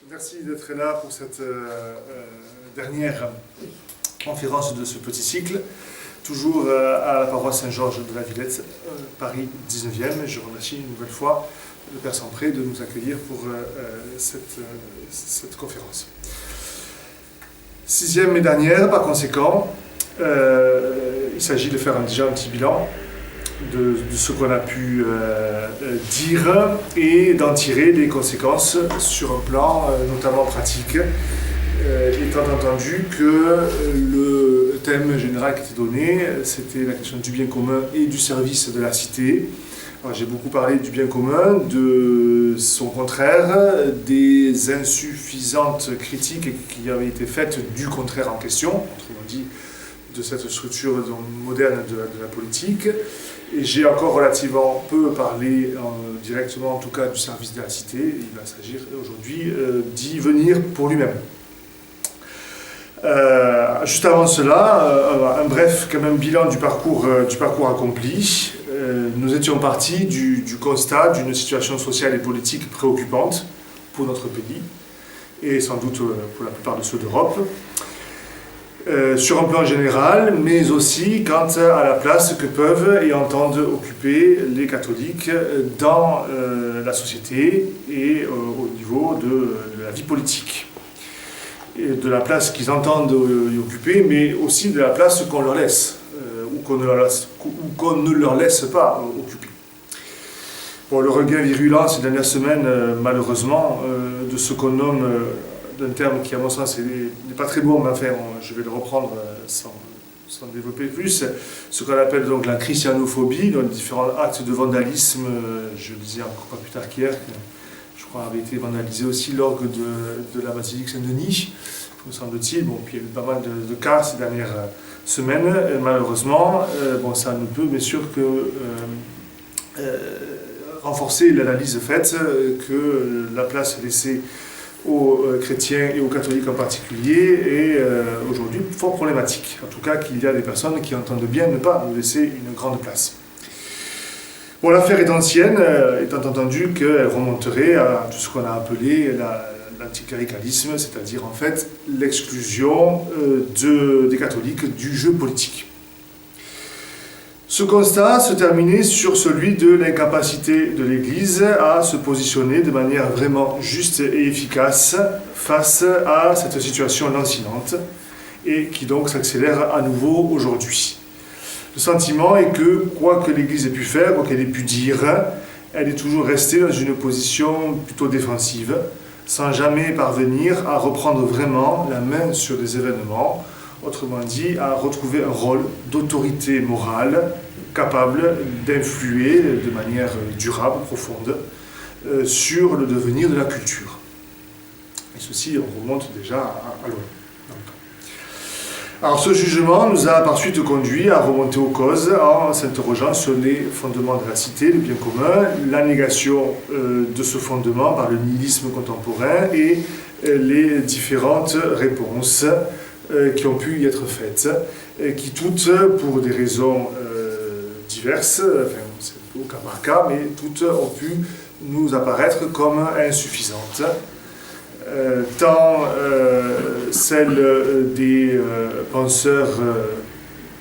Merci d'être là pour cette dernière conférence de ce petit cycle, toujours à la paroisse Saint-Georges de la Villette, Paris 19e. Je remercie une nouvelle fois le Père Sampré de nous accueillir pour cette conférence. Sixième et dernière, par conséquent, il s'agit de faire déjà un petit bilan de ce qu'on a pu dire et d'en tirer des conséquences sur un plan notamment pratique, étant entendu que le thème général qui était donné, c'était la question du bien commun et du service de la cité. J'ai beaucoup parlé du bien commun, de son contraire, des insuffisantes critiques qui avaient été faites du contraire en question, autrement dit de cette structure moderne de la politique. Et j'ai encore relativement peu parlé directement, en tout cas, du service de la cité. Il va s'agir aujourd'hui d'y venir pour lui-même. Juste avant cela, un bref quand même bilan du parcours accompli. Nous étions partis du constat d'une situation sociale et politique préoccupante pour notre pays, et sans doute pour la plupart de ceux d'Europe. Sur un plan général, mais aussi quant à la place que peuvent et entendent occuper les catholiques dans la société et au niveau de la vie politique. Et de la place qu'ils entendent y occuper, mais aussi de la place qu'on leur laisse, ou qu'on ne leur laisse pas occuper. Bon, le regain virulent ces dernières semaines, malheureusement, de ce qu'on nomme d'un terme qui, à mon sens, n'est pas très bon, mais enfin, je vais le reprendre sans développer plus, ce qu'on appelle donc la christianophobie, donc différents actes de vandalisme. Je disais encore pas plus tard qu'hier, je crois, avait été vandalisé aussi l'orgue de la basilique Saint-Denis, me semble-t-il. Bon, puis il y a eu pas mal de cas ces dernières semaines, malheureusement. Bon, ça ne peut bien sûr que renforcer l'analyse faite que la place laissée aux chrétiens et aux catholiques en particulier est aujourd'hui fort problématique. En tout cas, qu'il y a des personnes qui entendent bien ne pas nous laisser une grande place. Bon, l'affaire est ancienne, étant entendu qu'elle remonterait à tout ce qu'on a appelé l'anticléricalisme, c'est-à-dire en fait l'exclusion des catholiques du jeu politique. Ce constat se terminait sur celui de l'incapacité de l'Église à se positionner de manière vraiment juste et efficace face à cette situation lancinante et qui donc s'accélère à nouveau aujourd'hui. Le sentiment est que, quoi que l'Église ait pu faire, quoi qu'elle ait pu dire, elle est toujours restée dans une position plutôt défensive, sans jamais parvenir à reprendre vraiment la main sur les événements, autrement dit, à retrouver un rôle d'autorité morale capable d'influer de manière durable, profonde, sur le devenir de la culture. Et ceci, on remonte déjà à loin. Alors ce jugement nous a par suite conduit à remonter aux causes en s'interrogeant sur les fondements de la cité, le bien commun, la négation de ce fondement par le nihilisme contemporain et les différentes réponses qui ont pu y être faites, qui toutes, pour des raisons diverses, enfin c'est au cas par cas, mais toutes ont pu nous apparaître comme insuffisantes. Tant celles des penseurs,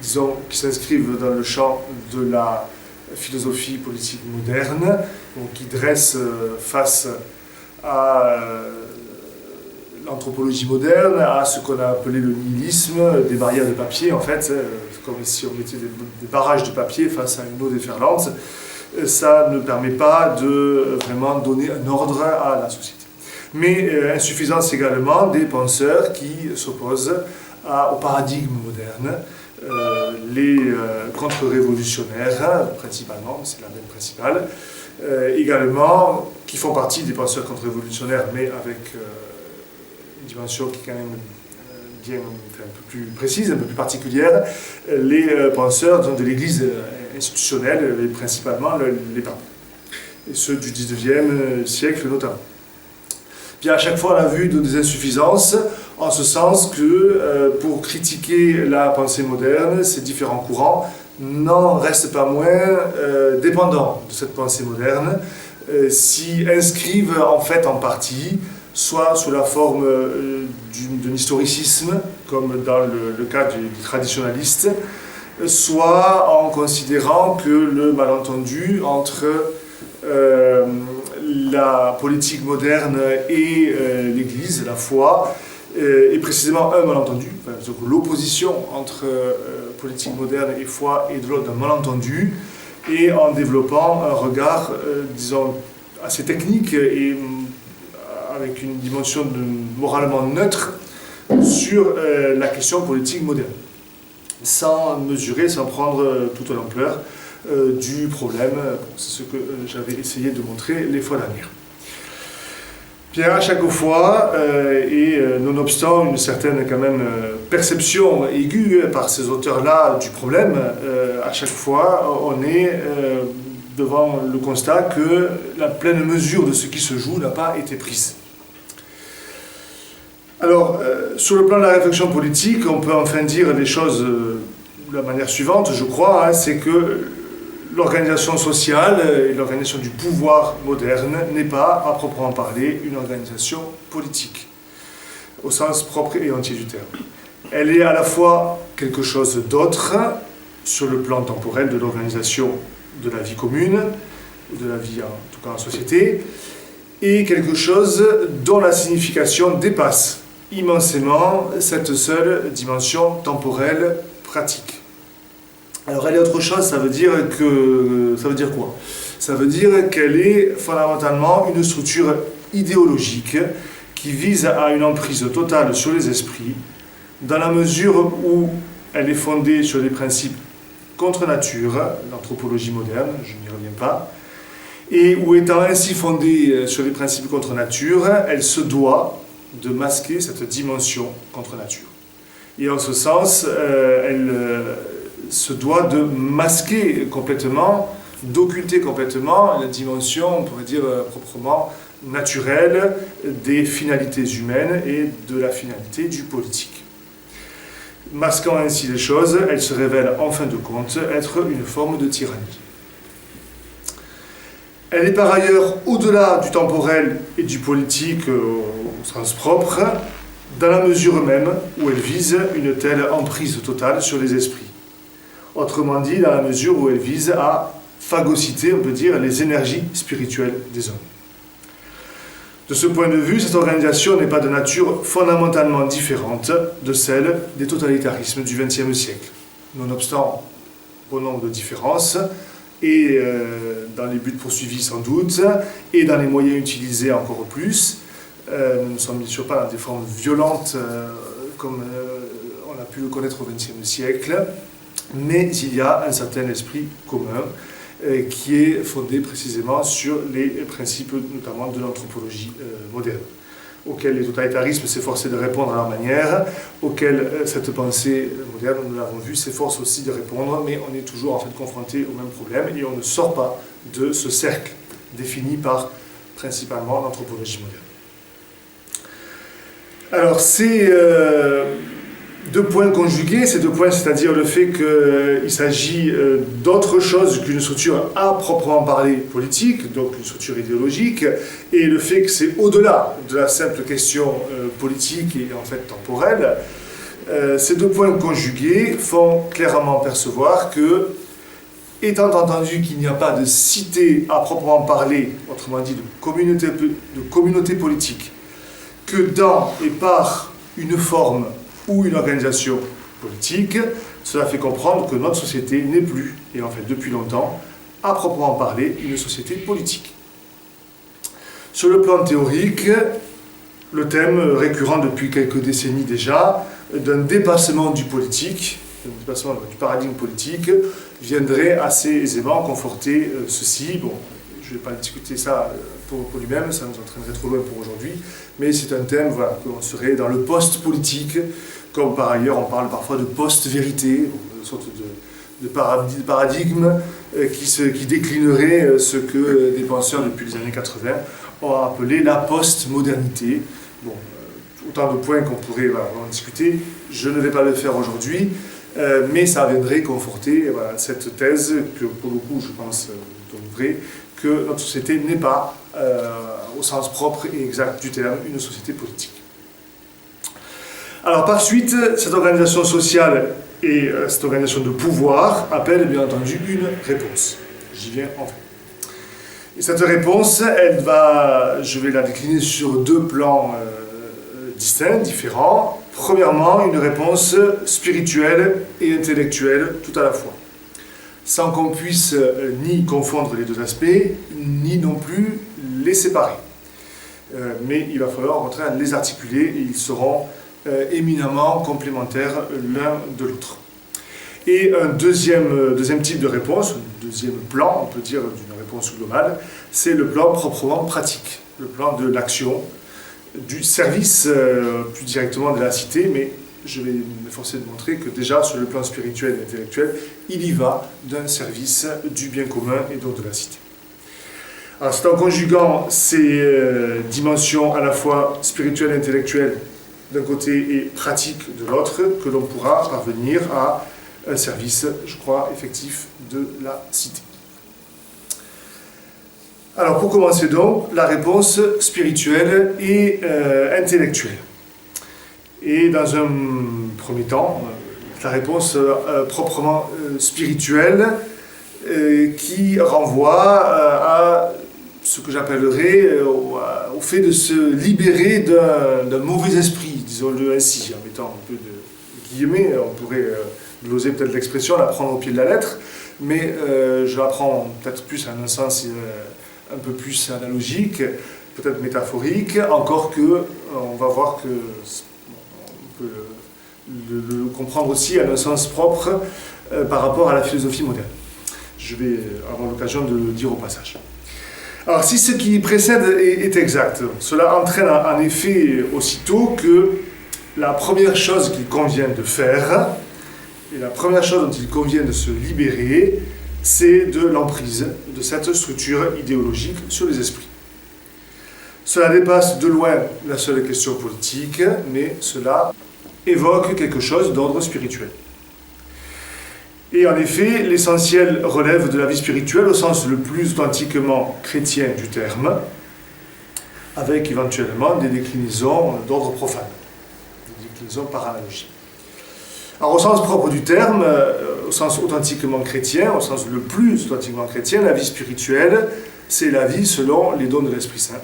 disons, qui s'inscrivent dans le champ de la philosophie politique moderne, donc qui dressent face à l'anthropologie moderne, à ce qu'on a appelé le nihilisme, des barrières de papier, en fait, comme si on mettait des barrages de papier face à une eau déferlante. Ça ne permet pas de vraiment donner un ordre à la société. Mais insuffisance également des penseurs qui s'opposent au paradigme moderne, les contre-révolutionnaires, principalement, c'est la veine principale, également, qui font partie des penseurs contre-révolutionnaires, mais avec une dimension qui est quand même bien un peu plus précise, un peu plus particulière, les penseurs de l'Église institutionnelle, et principalement les papes, et ceux du XIXe siècle notamment. Puis à chaque fois, on a vu des insuffisances, en ce sens que pour critiquer la pensée moderne, ces différents courants n'en restent pas moins dépendants de cette pensée moderne, s'y inscrivent en fait en partie soit sous la forme d'un historicisme, comme dans le cas du traditionnaliste, soit en considérant que le malentendu entre la politique moderne et l'Église, la foi, est précisément un malentendu. Enfin, l'opposition entre politique moderne et foi est de l'ordre d'un malentendu, et en développant un regard, disons, assez technique et avec une dimension moralement neutre sur la question politique moderne, sans mesurer, sans prendre toute l'ampleur du problème. C'est ce que j'avais essayé de montrer les fois dernières. Bien, à chaque fois, et nonobstant une certaine quand même perception aiguë par ces auteurs-là du problème, à chaque fois, on est devant le constat que la pleine mesure de ce qui se joue n'a pas été prise. Alors, sur le plan de la réflexion politique, on peut enfin dire les choses de la manière suivante, je crois, hein, c'est que l'organisation sociale et l'organisation du pouvoir moderne n'est pas, à proprement parler, une organisation politique, au sens propre et entier du terme. Elle est à la fois quelque chose d'autre, sur le plan temporel de l'organisation de la vie commune, de la vie en tout cas en société, et quelque chose dont la signification dépasse immensément cette seule dimension temporelle pratique. Alors elle est autre chose, ça veut dire quoi? Ça veut dire qu'elle est fondamentalement une structure idéologique qui vise à une emprise totale sur les esprits, dans la mesure où elle est fondée sur des principes contre nature, l'anthropologie moderne, je n'y reviens pas, et où étant ainsi fondée sur les principes contre nature, elle se doit de masquer cette dimension contre nature. Et en ce sens, elle se doit de masquer complètement, d'occulter complètement la dimension, on pourrait dire proprement naturelle, des finalités humaines et de la finalité du politique. Masquant ainsi les choses, elle se révèle en fin de compte être une forme de tyrannie. Elle est par ailleurs au-delà du temporel et du politique au sens propre, dans la mesure même où elle vise une telle emprise totale sur les esprits. Autrement dit, dans la mesure où elle vise à phagocyter, on peut dire, les énergies spirituelles des hommes. De ce point de vue, cette organisation n'est pas de nature fondamentalement différente de celle des totalitarismes du XXe siècle. Nonobstant bon nombre de différences, et dans les buts poursuivis sans doute, et dans les moyens utilisés encore plus, nous ne sommes bien sûr pas dans des formes violentes comme on a pu le connaître au XXe siècle, mais il y a un certain esprit commun qui est fondé précisément sur les principes notamment de l'anthropologie moderne, auxquels les totalitarismes s'efforçaient de répondre à leur manière, auxquels cette pensée moderne, nous l'avons vu, s'efforce aussi de répondre, mais on est toujours en fait confronté au même problème et on ne sort pas de ce cercle défini par principalement l'anthropologie moderne. Alors ces deux points conjugués, ces deux points, c'est-à-dire le fait qu'il s'agit d'autre chose qu'une structure à proprement parler politique, donc une structure idéologique, et le fait que c'est au-delà de la simple question politique et en fait temporelle, ces deux points conjugués font clairement percevoir que, étant entendu qu'il n'y a pas de cité à proprement parler, autrement dit de communauté politique, que dans et par une forme ou une organisation politique, cela fait comprendre que notre société n'est plus, et en fait depuis longtemps, à proprement parler, une société politique. Sur le plan théorique, le thème récurrent depuis quelques décennies déjà, d'un dépassement du politique, d'un dépassement du paradigme politique, viendrait assez aisément conforter ceci. Bon, je ne vais pas discuter ça pour lui-même, ça nous entraînerait trop loin pour aujourd'hui, mais c'est un thème, voilà, qu'on serait dans le post-politique, comme par ailleurs on parle parfois de post-vérité, une sorte de paradigme qui déclinerait ce que des penseurs depuis les années 80 ont appelé la post-modernité. Bon, autant de points qu'on pourrait en discuter, je ne vais pas le faire aujourd'hui, mais ça viendrait conforter cette thèse que pour le coup je pense donc vrai, que notre société n'est pas, au sens propre et exact du terme, une société politique. Alors par suite, cette organisation sociale et cette organisation de pouvoir appelle bien entendu une réponse. J'y viens enfin. Et cette réponse, je vais la décliner sur deux plans distincts, différents. Premièrement, une réponse spirituelle et intellectuelle tout à la fois, sans qu'on puisse ni confondre les deux aspects, ni non plus les séparer. Mais il va falloir au contraire les articuler et ils seront éminemment complémentaires l'un de l'autre. Et un deuxième type de réponse, un deuxième plan, on peut dire, d'une réponse globale, c'est le plan proprement pratique, le plan de l'action, du service plus directement de la cité, mais je vais m'efforcer de montrer que déjà sur le plan spirituel et intellectuel, il y va d'un service du bien commun et donc de la cité. Alors c'est en conjuguant ces dimensions à la fois spirituelles et intellectuelles d'un côté et pratiques de l'autre que l'on pourra parvenir à un service, je crois, effectif de la cité. Alors pour commencer donc, la réponse spirituelle et intellectuelle. Et dans un premier temps, la réponse proprement spirituelle qui renvoie à ce que j'appellerais au fait de se libérer d'un mauvais esprit, disons-le ainsi, en mettant un peu de guillemets, on pourrait gloser peut-être l'expression, la prendre au pied de la lettre, mais je la prends peut-être plus à un sens un peu plus analogique, peut-être métaphorique, encore que on va voir que on peut le comprendre aussi à un sens propre par rapport à la philosophie moderne. Je vais avoir l'occasion de le dire au passage. Alors si ce qui précède est exact, cela entraîne en effet aussitôt que la première chose qu'il convient de faire, et la première chose dont il convient de se libérer, c'est de l'emprise de cette structure idéologique sur les esprits. Cela dépasse de loin la seule question politique, mais cela évoque quelque chose d'ordre spirituel. Et en effet, l'essentiel relève de la vie spirituelle au sens le plus authentiquement chrétien du terme, avec éventuellement des déclinaisons d'ordre profane, des déclinaisons par analogie. Alors au sens propre du terme, au sens authentiquement chrétien, au sens le plus authentiquement chrétien, la vie spirituelle, c'est la vie selon les dons de l'Esprit Saint,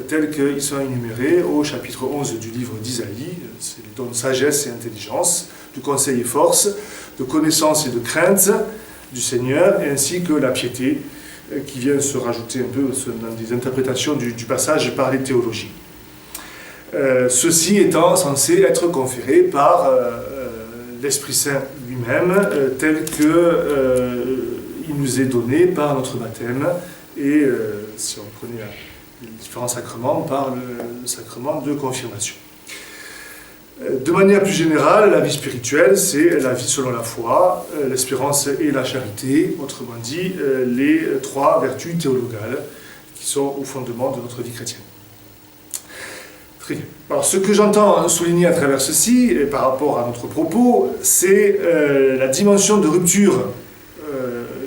tels qu'ils sont énumérés au chapitre 11 du livre d'Isaïe. C'est les dons de sagesse et intelligence, de conseil et force, de connaissance et de crainte du Seigneur, ainsi que la piété, qui vient se rajouter un peu dans des interprétations du passage par les théologiens. Ceci étant censé être conféré par l'Esprit Saint lui-même, tel qu'il nous est donné par notre baptême, et si on prenait les différents sacrements, par le sacrement de confirmation. De manière plus générale, la vie spirituelle, c'est la vie selon la foi, l'espérance et la charité, autrement dit, les trois vertus théologales qui sont au fondement de notre vie chrétienne. Très bien. Alors, ce que j'entends souligner à travers ceci, et par rapport à notre propos, c'est la dimension de rupture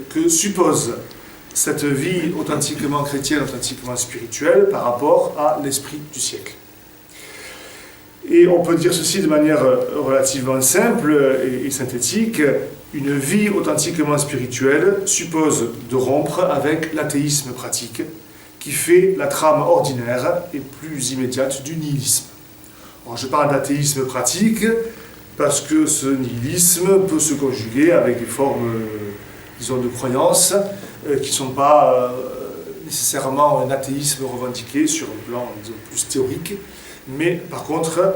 que suppose cette vie authentiquement chrétienne, authentiquement spirituelle, par rapport à l'esprit du siècle. Et on peut dire ceci de manière relativement simple et synthétique. Une vie authentiquement spirituelle suppose de rompre avec l'athéisme pratique, qui fait la trame ordinaire et plus immédiate du nihilisme. Alors, je parle d'athéisme pratique parce que ce nihilisme peut se conjuguer avec des formes, disons, de croyances qui ne sont pas nécessairement un athéisme revendiqué sur un plan, disons, plus théorique, mais par contre,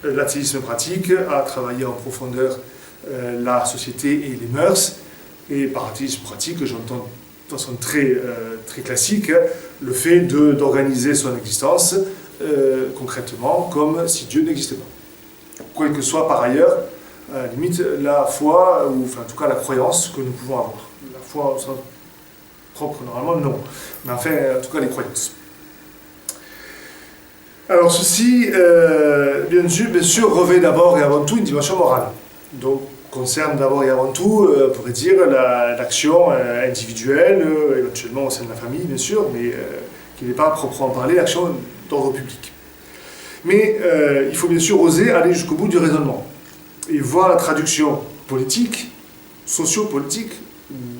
l'athéisme pratique a travaillé en profondeur la société et les mœurs, et par athéisme pratique, j'entends de façon très classique le fait d'organiser son existence concrètement comme si Dieu n'existait pas. Quelle que soit par ailleurs, à la limite, la foi, ou enfin, en tout cas la croyance que nous pouvons avoir. La foi au sens propre, normalement, non. Mais enfin, en tout cas, les croyances. Alors ceci, bien sûr, revêt d'abord et avant tout une dimension morale. Donc, concerne d'abord et avant tout, on pourrait dire, l'action individuelle, éventuellement au sein de la famille, bien sûr, mais qui n'est pas proprement parler l'action d'ordre public. Mais il faut bien sûr oser aller jusqu'au bout du raisonnement et voir la traduction politique, socio-politique,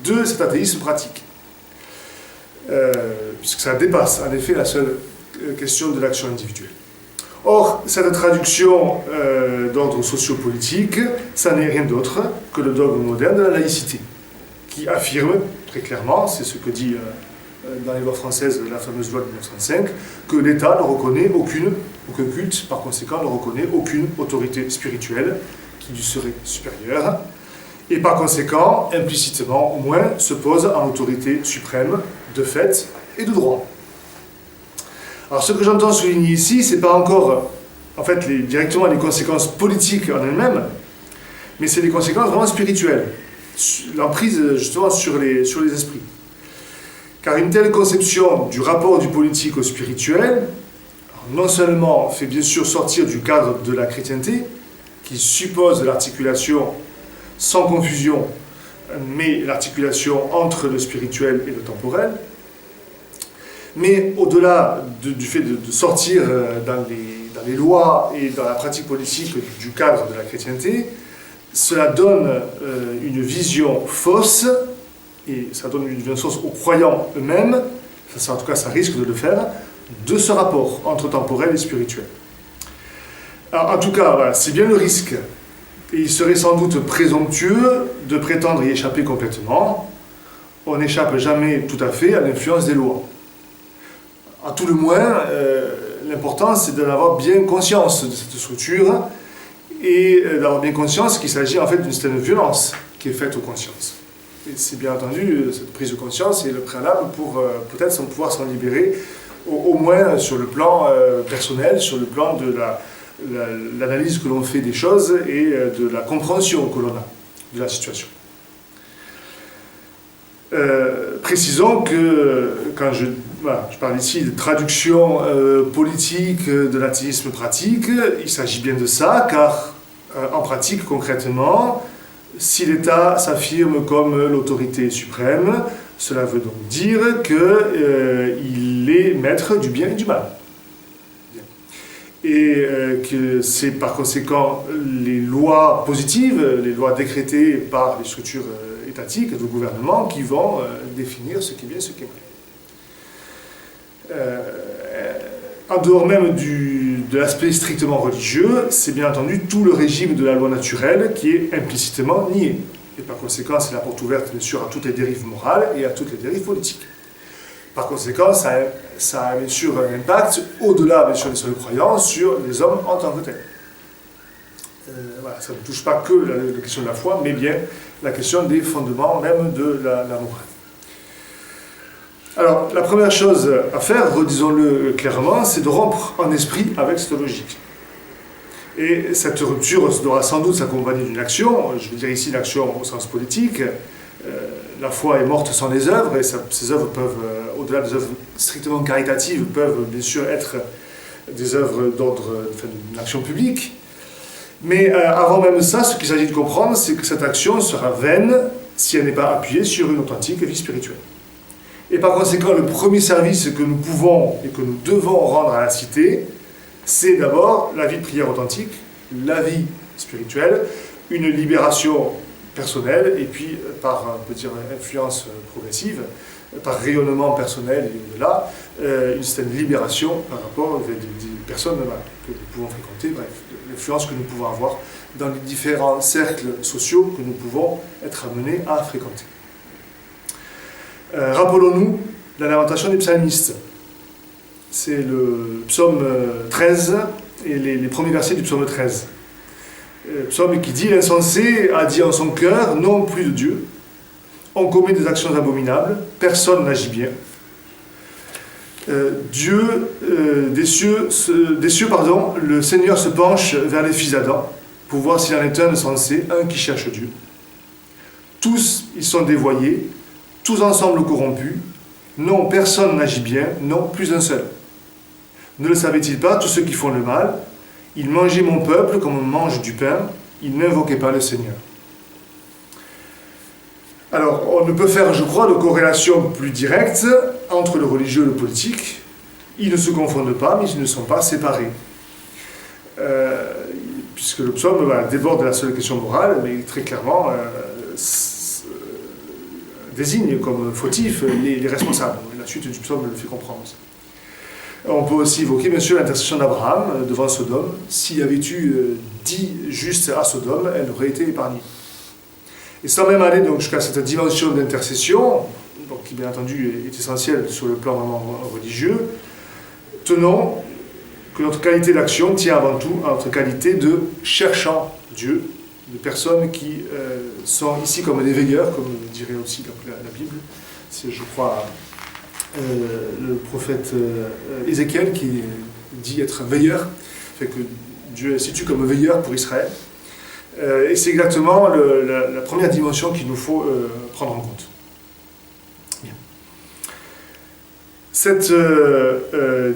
de cet athéisme pratique. Puisque ça dépasse en effet la seule question de l'action individuelle. Or, cette traduction d'ordre sociopolitique, ça n'est rien d'autre que le dogme moderne de la laïcité, qui affirme très clairement, c'est ce que dit dans les lois françaises la fameuse loi de 1905, que l'État ne reconnaît aucun culte, par conséquent, ne reconnaît aucune autorité spirituelle qui lui serait supérieure, et par conséquent, implicitement au moins, se pose en autorité suprême, de fait et de droit. Alors ce que j'entends souligner ici, c'est pas encore en fait directement les conséquences politiques en elles-mêmes, mais c'est les conséquences vraiment spirituelles, l'emprise justement sur les esprits. Car une telle conception du rapport du politique au spirituel, non seulement fait bien sûr sortir du cadre de la chrétienté, qui suppose l'articulation sans confusion, mais l'articulation entre le spirituel et le temporel, mais au-delà du fait de sortir dans les lois et dans la pratique politique du cadre de la chrétienté, cela donne une vision fausse, et ça donne une vision fausse aux croyants eux-mêmes, en tout cas ça risque de le faire, de ce rapport entre temporel et spirituel. Alors, en tout cas, voilà, c'est bien le risque, et il serait sans doute présomptueux de prétendre y échapper complètement. On n'échappe jamais tout à fait à l'influence des lois. À tout le moins, l'important c'est d'en avoir bien conscience de cette structure et d'avoir bien conscience qu'il s'agit en fait d'une certaine violence qui est faite aux consciences. Et c'est bien entendu, cette prise de conscience est le préalable pour peut-être pouvoir s'en libérer, au moins sur le plan personnel, sur le plan de l'analyse que l'on fait des choses et de la compréhension que l'on a de la situation. Précisons que quand je parle ici de traduction politique de l'athéisme pratique, il s'agit bien de ça, car en pratique, concrètement, si l'État s'affirme comme l'autorité suprême, cela veut donc dire qu'il est maître du bien et du mal. Et que c'est par conséquent les lois positives, les lois décrétées par les structures étatiques, de gouvernement, qui vont définir ce qui est bien et ce qui est mal. En dehors même de l'aspect strictement religieux, c'est bien entendu tout le régime de la loi naturelle qui est implicitement nié. Et par conséquent, c'est la porte ouverte bien sûr à toutes les dérives morales et à toutes les dérives politiques. Par conséquent, ça a bien sûr un impact, au-delà bien sûr des seuls croyants, sur les hommes en tant que tels. Voilà, ça ne touche pas que la question de la foi, mais bien la question des fondements même de la morale. Alors, la première chose à faire, redisons-le clairement, c'est de rompre en esprit avec cette logique. Et cette rupture devra sans doute s'accompagner d'une action, je veux dire ici l'action au sens politique. La foi est morte sans les œuvres, et ces œuvres peuvent, au-delà des œuvres strictement caritatives, peuvent bien sûr être des œuvres d'ordre, d'une action publique. Mais avant même ça, ce qu'il s'agit de comprendre, c'est que cette action sera vaine si elle n'est pas appuyée sur une authentique vie spirituelle. Et par conséquent, le premier service que nous pouvons et que nous devons rendre à la cité, c'est d'abord la vie de prière authentique, la vie spirituelle, une libération personnelle, et puis par, on peut dire, influence progressive, par rayonnement personnel et au-delà, une certaine libération par rapport aux des personnes que nous pouvons fréquenter, bref, l'influence que nous pouvons avoir dans les différents cercles sociaux que nous pouvons être amenés à fréquenter. Rappelons-nous la lamentation des psalmistes. C'est le psaume 13 et les premiers versets du psaume 13. Psaume qui dit « L'insensé a dit en son cœur, non plus de Dieu. On commet des actions abominables, personne n'agit bien. Des cieux, le Seigneur se penche vers les fils d'Adam pour voir s'il en est un insensé, un qui cherche Dieu. Tous, ils sont dévoyés, tous ensemble corrompus. Non, personne n'agit bien, non, plus un seul. Ne le savait-il pas, tous ceux qui font le mal, ils mangeaient mon peuple comme on mange du pain, ils n'invoquaient pas le Seigneur. » Alors, on ne peut faire, je crois, de corrélation plus directe entre le religieux et le politique. Ils ne se confondent pas, mais ils ne sont pas séparés. Puisque le psaume déborde de la seule question morale, mais très clairement désigne comme fautifs les responsables. La suite du psaume le fait comprendre. On peut aussi évoquer, bien sûr, l'intercession d'Abraham devant Sodome. S'il y avait eu 10 justes à Sodome, elle aurait été épargnée. Et sans même aller donc, jusqu'à cette dimension d'intercession, donc, qui bien entendu est essentielle sur le plan vraiment religieux, tenons que notre qualité d'action tient avant tout à notre qualité de cherchant Dieu, de personnes qui sont ici comme des veilleurs, comme dirait aussi la Bible. C'est, je crois, le prophète Ézéchiel qui dit être veilleur, fait que Dieu est situé comme veilleur pour Israël. Et c'est exactement la première dimension qu'il nous faut prendre en compte. Bien. Cette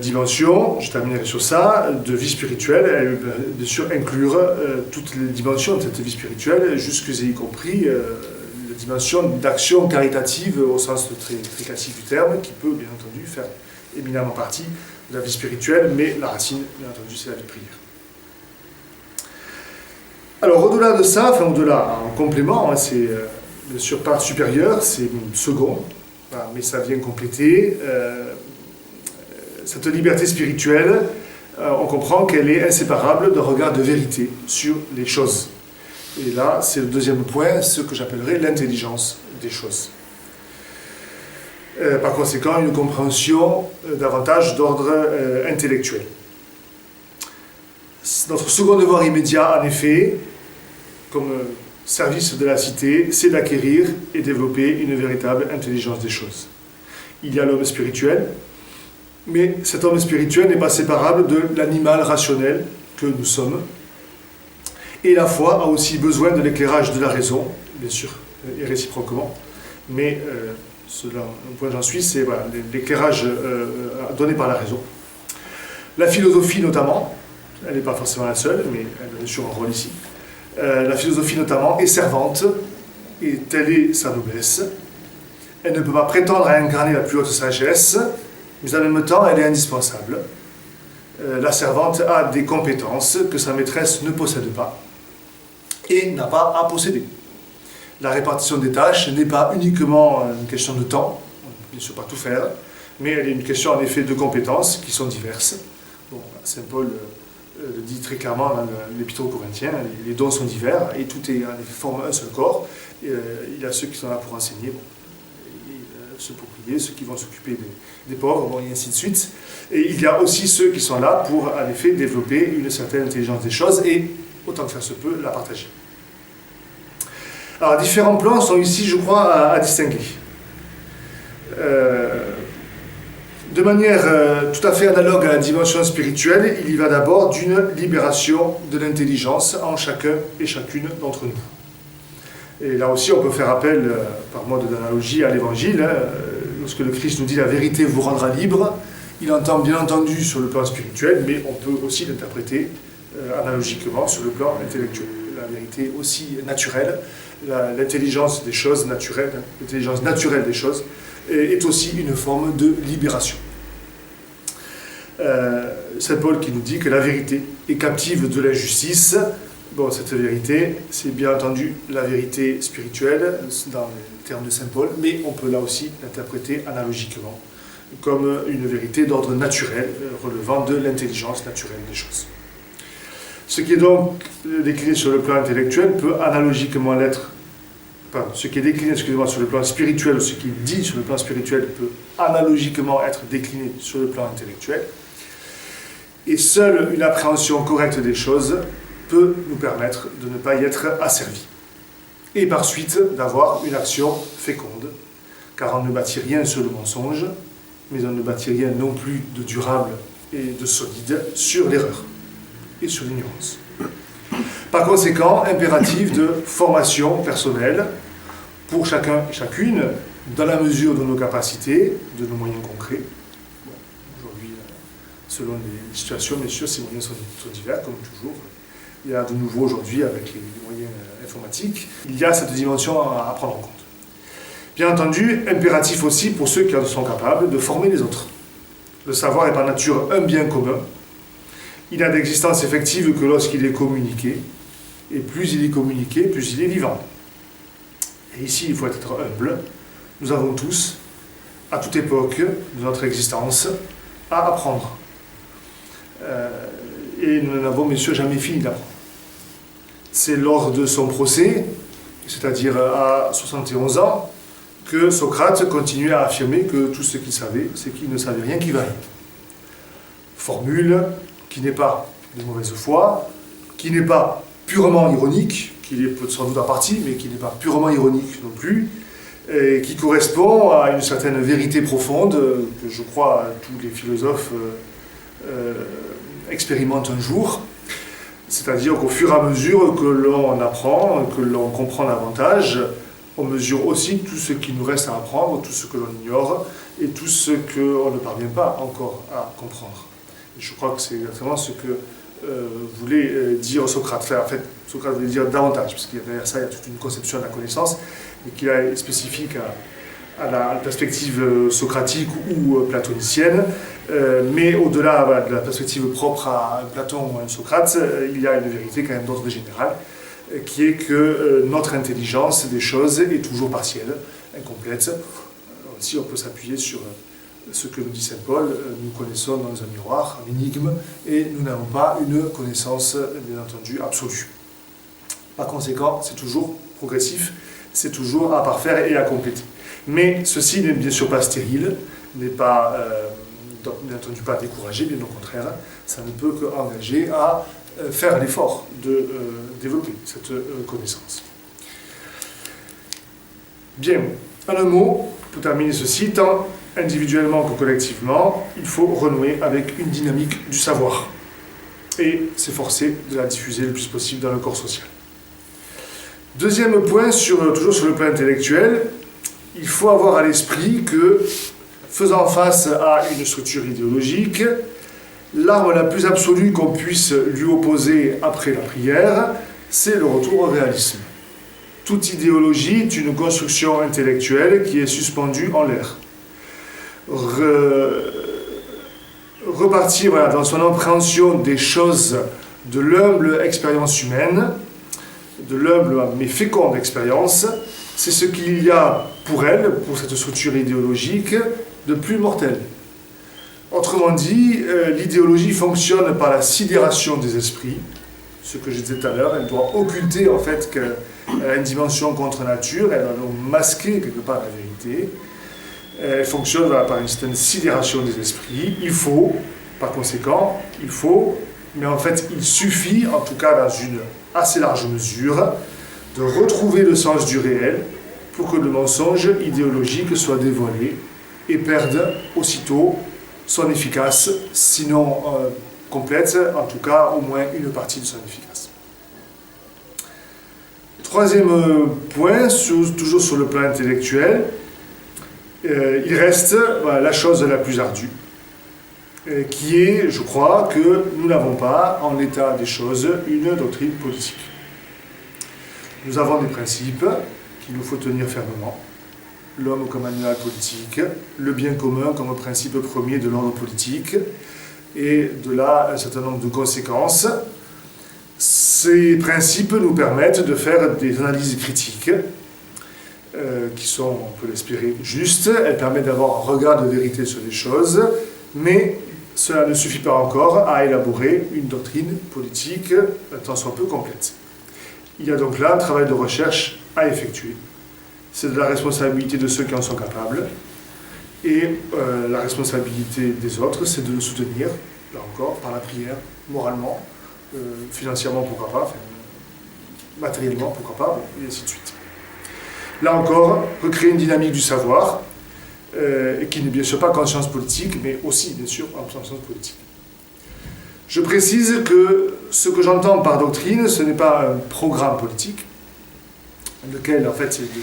dimension, je terminerai sur ça, de vie spirituelle, elle peut bien sûr inclure toutes les dimensions de cette vie spirituelle, jusque y compris la dimension d'action caritative au sens très, très classique du terme, qui peut bien entendu faire éminemment partie de la vie spirituelle, mais la racine, bien entendu, c'est la vie de prière. Alors au-delà de ça, enfin au-delà, en complément, c'est bien sûr part supérieure, c'est second, mais ça vient compléter cette liberté spirituelle. On comprend qu'elle est inséparable d'un regard de vérité sur les choses. Et là, c'est le deuxième point, ce que j'appellerais l'intelligence des choses. Par conséquent, une compréhension davantage d'ordre intellectuel. Notre second devoir immédiat, en effet, comme service de la cité, c'est d'acquérir et développer une véritable intelligence des choses. Il y a l'homme spirituel, mais cet homme spirituel n'est pas séparable de l'animal rationnel que nous sommes. Et la foi a aussi besoin de l'éclairage de la raison, bien sûr, et réciproquement. Mais un point j'en suis, c'est l'éclairage donné par la raison. La philosophie notamment, elle n'est pas forcément la seule, mais elle a bien sûr un rôle ici. La philosophie notamment est servante, et telle est sa noblesse. Elle ne peut pas prétendre à incarner la plus haute sagesse, mais en même temps elle est indispensable. La servante a des compétences que sa maîtresse ne possède pas, et n'a pas à posséder. La répartition des tâches n'est pas uniquement une question de temps, on ne peut bien sûr pas tout faire, mais elle est une question en effet de compétences qui sont diverses. Bon, Saint Paul le dit très clairement dans l'Épître aux Corinthiens, les dons sont divers et tout est en effet forme un seul corps. Il y a ceux qui sont là pour enseigner, ceux pour prier, ceux qui vont s'occuper des pauvres, et ainsi de suite. Et il y a aussi ceux qui sont là pour en effet développer une certaine intelligence des choses et, autant que faire se peut, la partager. Alors, différents plans sont ici, je crois, à distinguer. De manière tout à fait analogue à la dimension spirituelle, il y va d'abord d'une libération de l'intelligence en chacun et chacune d'entre nous. Et là aussi, on peut faire appel, par mode d'analogie, à l'Évangile. Lorsque le Christ nous dit « la vérité vous rendra libre », il entend bien entendu sur le plan spirituel, mais on peut aussi l'interpréter analogiquement sur le plan intellectuel. La vérité aussi naturelle, l'intelligence des choses naturelles, l'intelligence naturelle des choses, est aussi une forme de libération. Saint Paul qui nous dit que la vérité est captive de l'injustice. Bon, cette vérité, c'est bien entendu la vérité spirituelle, dans les termes de Saint Paul, mais on peut là aussi l'interpréter analogiquement, comme une vérité d'ordre naturel, relevant de l'intelligence naturelle des choses. Ce qui est donc décliné sur le plan intellectuel peut analogiquement l'être. Ce qui est décliné, sur le plan spirituel, ou ce qui est dit sur le plan spirituel peut analogiquement être décliné sur le plan intellectuel. Et seule une appréhension correcte des choses peut nous permettre de ne pas y être asservis. Et par suite, d'avoir une action féconde, car on ne bâtit rien sur le mensonge, mais on ne bâtit rien non plus de durable et de solide sur l'erreur et sur l'ignorance. Par conséquent, impératif de formation personnelle pour chacun et chacune, dans la mesure de nos capacités, de nos moyens concrets. Bon, aujourd'hui, selon les situations, bien sûr, ces moyens sont divers, comme toujours. Il y a de nouveau aujourd'hui, avec les moyens informatiques, il y a cette dimension à prendre en compte. Bien entendu, impératif aussi pour ceux qui en sont capables de former les autres. Le savoir est par nature un bien commun. Il n'a d'existence effective que lorsqu'il est communiqué. Et plus il est communiqué, plus il est vivant. Et ici, il faut être humble. Nous avons tous, à toute époque de notre existence, à apprendre. Et nous n'avons bien sûr jamais fini d'apprendre. C'est lors de son procès, c'est-à-dire à 71 ans, que Socrate continuait à affirmer que tout ce qu'il savait, c'est qu'il ne savait rien qui vaille. Formule qui n'est pas de mauvaise foi, qui n'est pas purement ironique, qui est sans doute en partie, mais qui n'est pas purement ironique non plus, et qui correspond à une certaine vérité profonde que je crois tous les philosophes expérimentent un jour. C'est-à-dire qu'au fur et à mesure que l'on apprend, que l'on comprend davantage, on mesure aussi tout ce qui nous reste à apprendre, tout ce que l'on ignore et tout ce qu'on ne parvient pas encore à comprendre. Et je crois que c'est exactement ce que voulait dire Socrate. Enfin, en fait, Socrate voulait dire davantage, parce qu'il y a derrière ça, il y a toute une conception de la connaissance, et qui est spécifique à la perspective socratique ou platonicienne. Mais au-delà de la perspective propre à Platon ou à Socrate, il y a une vérité quand même d'ordre général, qui est que notre intelligence des choses est toujours partielle, incomplète. Aussi, on peut s'appuyer sur ce que nous dit Saint Paul, nous connaissons dans un miroir, un énigme, et nous n'avons pas une connaissance, bien entendu, absolue. Par conséquent, c'est toujours progressif, c'est toujours à parfaire et à compléter. Mais ceci n'est bien sûr pas stérile, n'est pas, bien entendu, pas découragé, bien au contraire, ça ne peut qu'engager à faire l'effort de développer cette connaissance. Bien, en un mot, pour terminer ceci, tant individuellement que collectivement, il faut renouer avec une dynamique du savoir et s'efforcer de la diffuser le plus possible dans le corps social. Deuxième point, toujours sur le plan intellectuel, il faut avoir à l'esprit que, faisant face à une structure idéologique, l'arme la plus absolue qu'on puisse lui opposer après la prière, c'est le retour au réalisme. Toute idéologie est une construction intellectuelle qui est suspendue en l'air. Repartir dans son appréhension des choses de l'humble expérience humaine, de l'humble mais féconde expérience, c'est ce qu'il y a pour elle, pour cette structure idéologique, de plus mortel. Autrement dit, l'idéologie fonctionne par la sidération des esprits, ce que je disais tout à l'heure, elle doit occulter en fait qu'elle a une dimension contre nature, elle doit donc masquer quelque part la vérité. Elle fonctionne par une certaine sidération des esprits. Il faut, par conséquent, mais en fait il suffit, en tout cas dans une assez large mesure, de retrouver le sens du réel pour que le mensonge idéologique soit dévoilé et perde aussitôt son efficace, sinon complète, en tout cas au moins une partie de son efficace. Troisième point, toujours sur le plan intellectuel, il reste la chose la plus ardue, qui est, je crois, que nous n'avons pas, en l'état des choses, une doctrine politique. Nous avons des principes qu'il nous faut tenir fermement. L'homme comme animal politique, le bien commun comme principe premier de l'ordre politique, et de là un certain nombre de conséquences. Ces principes nous permettent de faire des analyses critiques qui sont, on peut l'espérer, justes. Elles permettent d'avoir un regard de vérité sur les choses, mais cela ne suffit pas encore à élaborer une doctrine politique tant soit peu complète. Il y a donc là un travail de recherche à effectuer. C'est de la responsabilité de ceux qui en sont capables, et la responsabilité des autres, c'est de le soutenir, là encore, par la prière, moralement, financièrement, pourquoi pas, enfin, matériellement, pourquoi pas, et ainsi de suite. Là encore, recréer une dynamique du savoir, et qui n'est bien sûr pas conscience politique, mais aussi, bien sûr, en conscience politique. Je précise que ce que j'entends par doctrine, ce n'est pas un programme politique, lequel, en fait, c'est du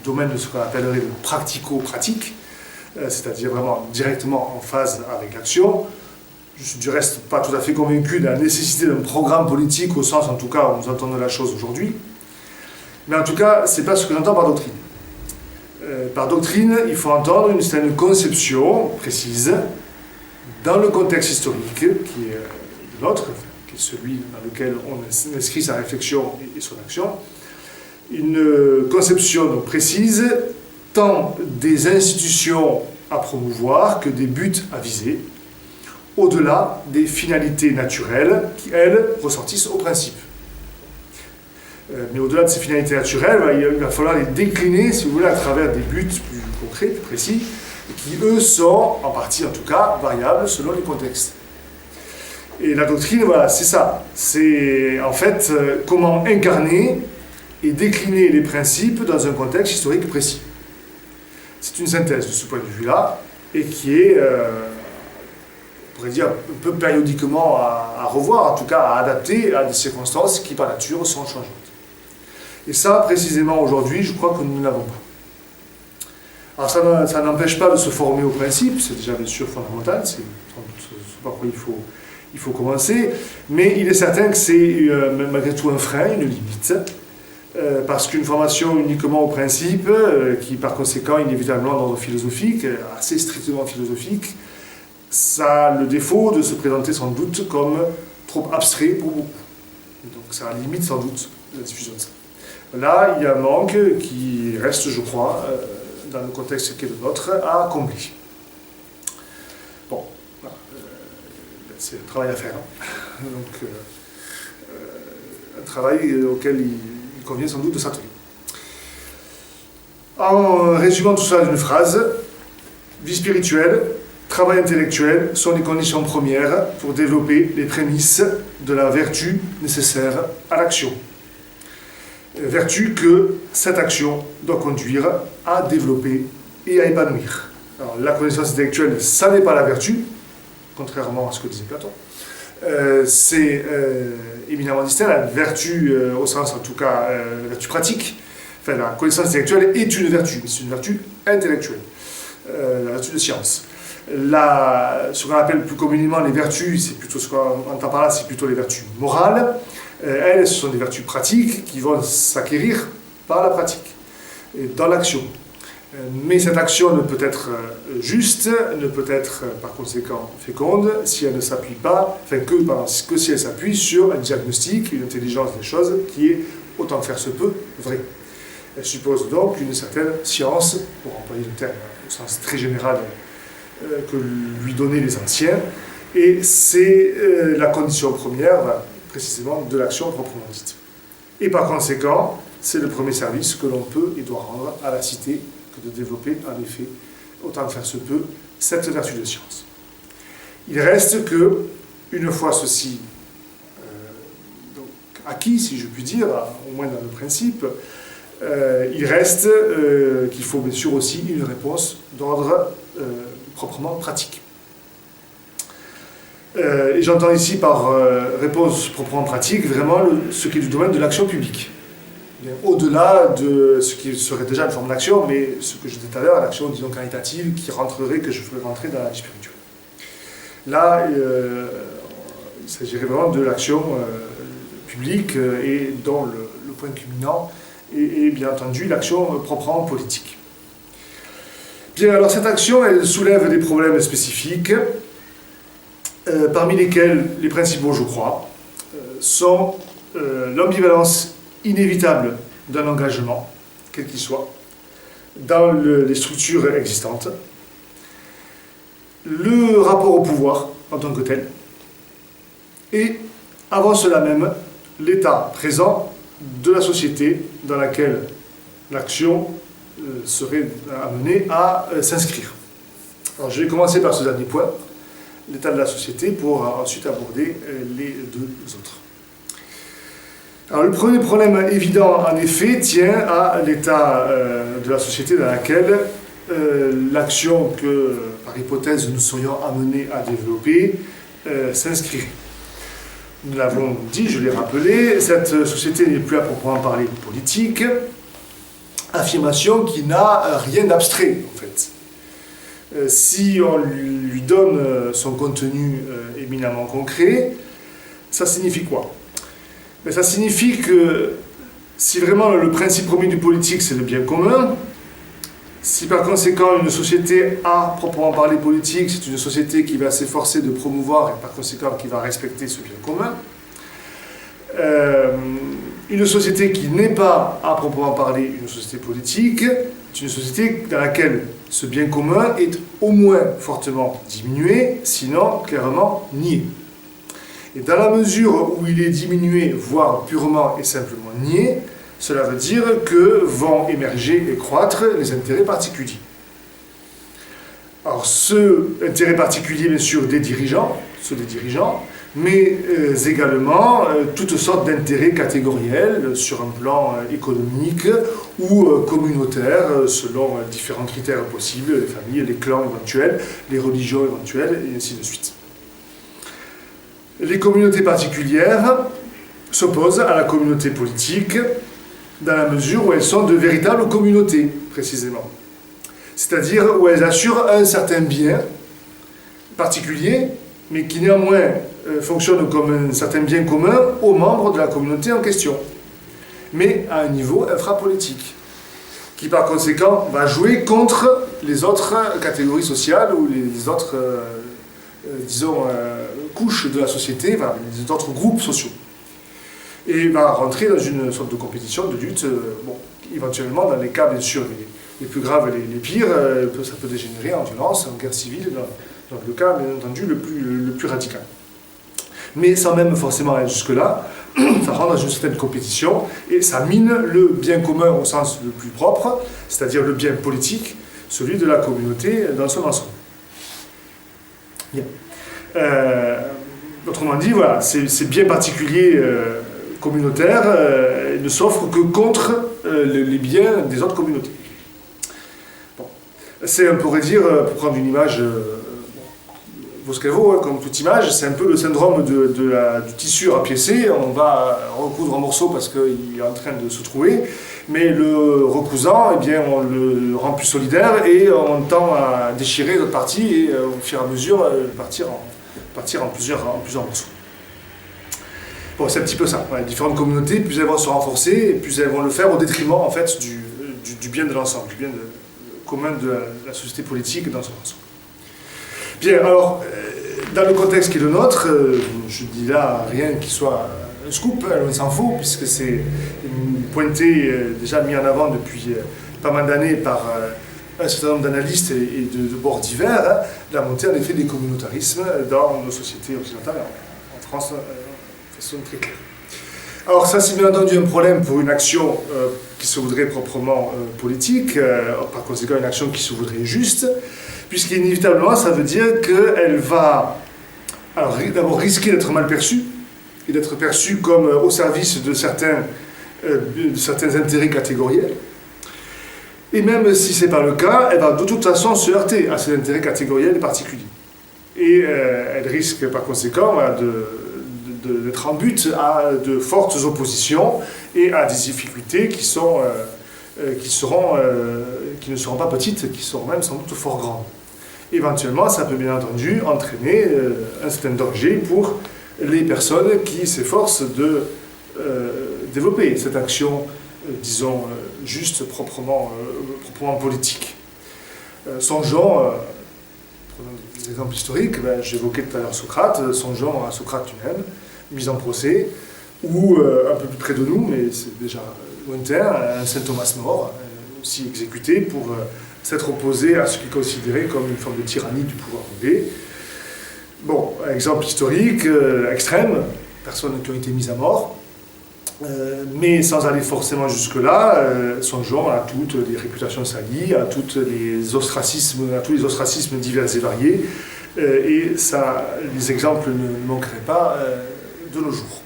domaine de ce qu'on appellerait le pratico-pratique, c'est-à-dire vraiment directement en phase avec l'action. Je suis du reste pas tout à fait convaincu de la nécessité d'un programme politique, au sens, en tout cas, où nous entendons la chose aujourd'hui. Mais en tout cas, ce n'est pas ce que j'entends par doctrine. Par doctrine, il faut entendre une certaine conception précise dans le contexte historique qui est le nôtre, qui est celui dans lequel on inscrit sa réflexion et son action, une conception donc précise tant des institutions à promouvoir que des buts à viser, au-delà des finalités naturelles qui, elles, ressortissent au principe. Mais au-delà de ces finalités naturelles, il va falloir les décliner, si vous voulez, à travers des buts plus concrets, plus précis, qui, eux, sont, en partie en tout cas, variables selon les contextes. Et la doctrine, voilà, c'est ça. C'est, en fait, comment incarner et décliner les principes dans un contexte historique précis. C'est une synthèse de ce point de vue-là, et qui est, on pourrait dire, un peu périodiquement à revoir, en tout cas à adapter à des circonstances qui, par nature, sont changeantes. Et ça, précisément aujourd'hui, je crois que nous ne l'avons pas. Alors ça n'empêche pas de se former au principe, c'est déjà bien sûr fondamental, c'est par quoi il faut commencer, mais il est certain que c'est malgré tout un frein, une limite, parce qu'une formation uniquement au principe, qui par conséquent inévitablement d'ordre philosophique, assez strictement philosophique, ça a le défaut de se présenter sans doute comme trop abstrait pour beaucoup. Donc ça limite sans doute la diffusion de ça. Là, il y a un manque qui reste, je crois, dans le contexte qui est le nôtre, à combler. Bon, voilà, c'est un travail à faire. Donc, un travail auquel il convient sans doute de s'atteler. En résumant tout ça d'une phrase, vie spirituelle, travail intellectuel sont les conditions premières pour développer les prémices de la vertu nécessaire à l'action. Vertu que cette action doit conduire à développer et à épanouir. Alors, la connaissance intellectuelle, ça n'est pas la vertu, contrairement à ce que disait Platon. C'est éminemment distinct. La vertu, au sens en tout cas, la vertu pratique, enfin la connaissance intellectuelle est une vertu, mais c'est une vertu intellectuelle, la vertu de science. Ce qu'on appelle plus communément les vertus, c'est plutôt ce qu'on entend par là, c'est plutôt les vertus morales. Elles, ce sont des vertus pratiques qui vont s'acquérir par la pratique, et dans l'action. Mais cette action ne peut être juste, ne peut être par conséquent féconde, si elle ne s'appuie pas, que si elle s'appuie sur un diagnostic, une intelligence des choses qui est, autant que faire se peut, vraie. Elle suppose donc une certaine science, pour employer le terme au sens très général que lui donnaient les anciens, et c'est la condition première, précisément, de l'action proprement dite. Et par conséquent, c'est le premier service que l'on peut et doit rendre à la cité que de développer, en effet, autant que faire se peut, cette vertu de science. Il reste que, une fois ceci donc, acquis, si je puis dire, au moins dans le principe, il reste qu'il faut bien sûr aussi une réponse d'ordre proprement pratique. Et j'entends ici par réponse proprement pratique vraiment ce qui est du domaine de l'action publique. Au-delà de ce qui serait déjà une forme d'action, mais ce que je disais tout à l'heure, l'action, disons, caritative, que je ferais rentrer dans la vie spirituelle. Là, il s'agirait vraiment de l'action publique et dont le point culminant est bien entendu l'action proprement politique. Bien, alors cette action, elle soulève des problèmes spécifiques, parmi lesquels les principaux, je crois, sont l'ambivalence inévitable d'un engagement, quel qu'il soit, dans les structures existantes, le rapport au pouvoir en tant que tel, et avant cela même, l'état présent de la société dans laquelle l'action serait amenée à s'inscrire. Alors je vais commencer par ce dernier point, l'état de la société, pour ensuite aborder les deux autres. Alors le premier problème évident, en effet, tient à l'état de la société dans laquelle l'action que, par hypothèse, nous serions amenés à développer s'inscrirait. Nous l'avons dit, je l'ai rappelé, cette société n'est plus à proprement parler politique, affirmation qui n'a rien d'abstrait, en fait. Si on lui donne son contenu éminemment concret, ça signifie quoi ? Mais ça signifie que si vraiment le principe premier du politique c'est le bien commun, Si par conséquent une société a proprement parlé politique, c'est une société qui va s'efforcer de promouvoir et par conséquent qui va respecter ce bien commun. Une société qui n'est pas à proprement parler une société politique, c'est une société dans laquelle ce bien commun est au moins fortement diminué, sinon clairement nié. Et dans la mesure où il est diminué, voire purement et simplement nié, cela veut dire que vont émerger et croître les intérêts particuliers. Alors, ce intérêt particulier, bien sûr, des dirigeants, ceux des dirigeants, mais également toutes sortes d'intérêts catégoriels sur un plan économique ou communautaire, selon différents critères possibles, les familles, les clans éventuels, les religions éventuelles, et ainsi de suite. Les communautés particulières s'opposent à la communauté politique dans la mesure où elles sont de véritables communautés, précisément. C'est-à-dire où elles assurent un certain bien particulier, mais qui néanmoins fonctionne comme un certain bien commun aux membres de la communauté en question, mais à un niveau infrapolitique, qui par conséquent va jouer contre les autres catégories sociales ou les autres, couches de la société, les autres groupes sociaux. Et va rentrer dans une sorte de compétition, de lutte, éventuellement dans les cas bien sûr les plus graves et les pires, ça peut dégénérer en violence, en guerre civile, dans le cas bien entendu le plus radical. Mais sans même forcément aller jusque-là, ça rentre dans une certaine compétition et ça mine le bien commun au sens le plus propre, c'est-à-dire le bien politique, celui de la communauté dans son ensemble. Bien. Autrement dit, voilà, ces biens particuliers communautaires ne s'offrent que contre les biens des autres communautés. Bon. C'est, on pourrait dire, pour prendre une image vaut ce qu'elle vaut, comme toute image, c'est un peu le syndrome du tissu rapiécé. On va recoudre un morceau parce qu'il est en train de se trouver, mais le recousant, eh bien, on le rend plus solidaire et on tend à déchirer l'autre partie et au fur et à mesure partir en plusieurs morceaux. Bon, c'est un petit peu ça. Ouais, différentes communautés, plus elles vont se renforcer, et plus elles vont le faire au détriment en fait, du bien de l'ensemble, du bien commun de la société politique dans son ensemble. Bien, alors, dans le contexte qui est le nôtre, je dis là rien qui soit un scoop, on s'en fout, puisque c'est pointé, déjà mis en avant depuis pas mal d'années par un certain nombre d'analystes et de bords divers, la montée en effet des communautarismes dans nos sociétés occidentales, en France, de façon très claire. Alors ça, c'est bien entendu un problème pour une action qui se voudrait proprement politique, par conséquent une action qui se voudrait juste, puisqu'inévitablement, ça veut dire qu'elle va d'abord risquer d'être mal perçue, et d'être perçue comme au service de certains intérêts catégoriels. Et même si ce n'est pas le cas, elle va de toute façon se heurter à ces intérêts catégoriels particuliers. Et elle risque par conséquent d'être en but à de fortes oppositions et à des difficultés qui ne seront pas petites, qui seront même sans doute fort grandes. Éventuellement, ça peut bien entendu entraîner un certain danger pour les personnes qui s'efforcent de développer cette action, disons, juste, proprement politique. Songeons, prenons des exemples historiques, j'évoquais tout à l'heure Socrate, songeons à Socrate lui-même, mis en procès, ou un peu plus près de nous, mais c'est déjà lointain, un saint Thomas More, aussi exécuté pour s'être opposé à ce qu'il considérait comme une forme de tyrannie du pouvoir anglais. Bon, exemple historique, extrême, personnes qui ont été mises à mort, mais sans aller forcément jusque-là, songeons à toutes les réputations salies, à tous les ostracismes divers et variés, et ça, les exemples ne manqueraient pas de nos jours.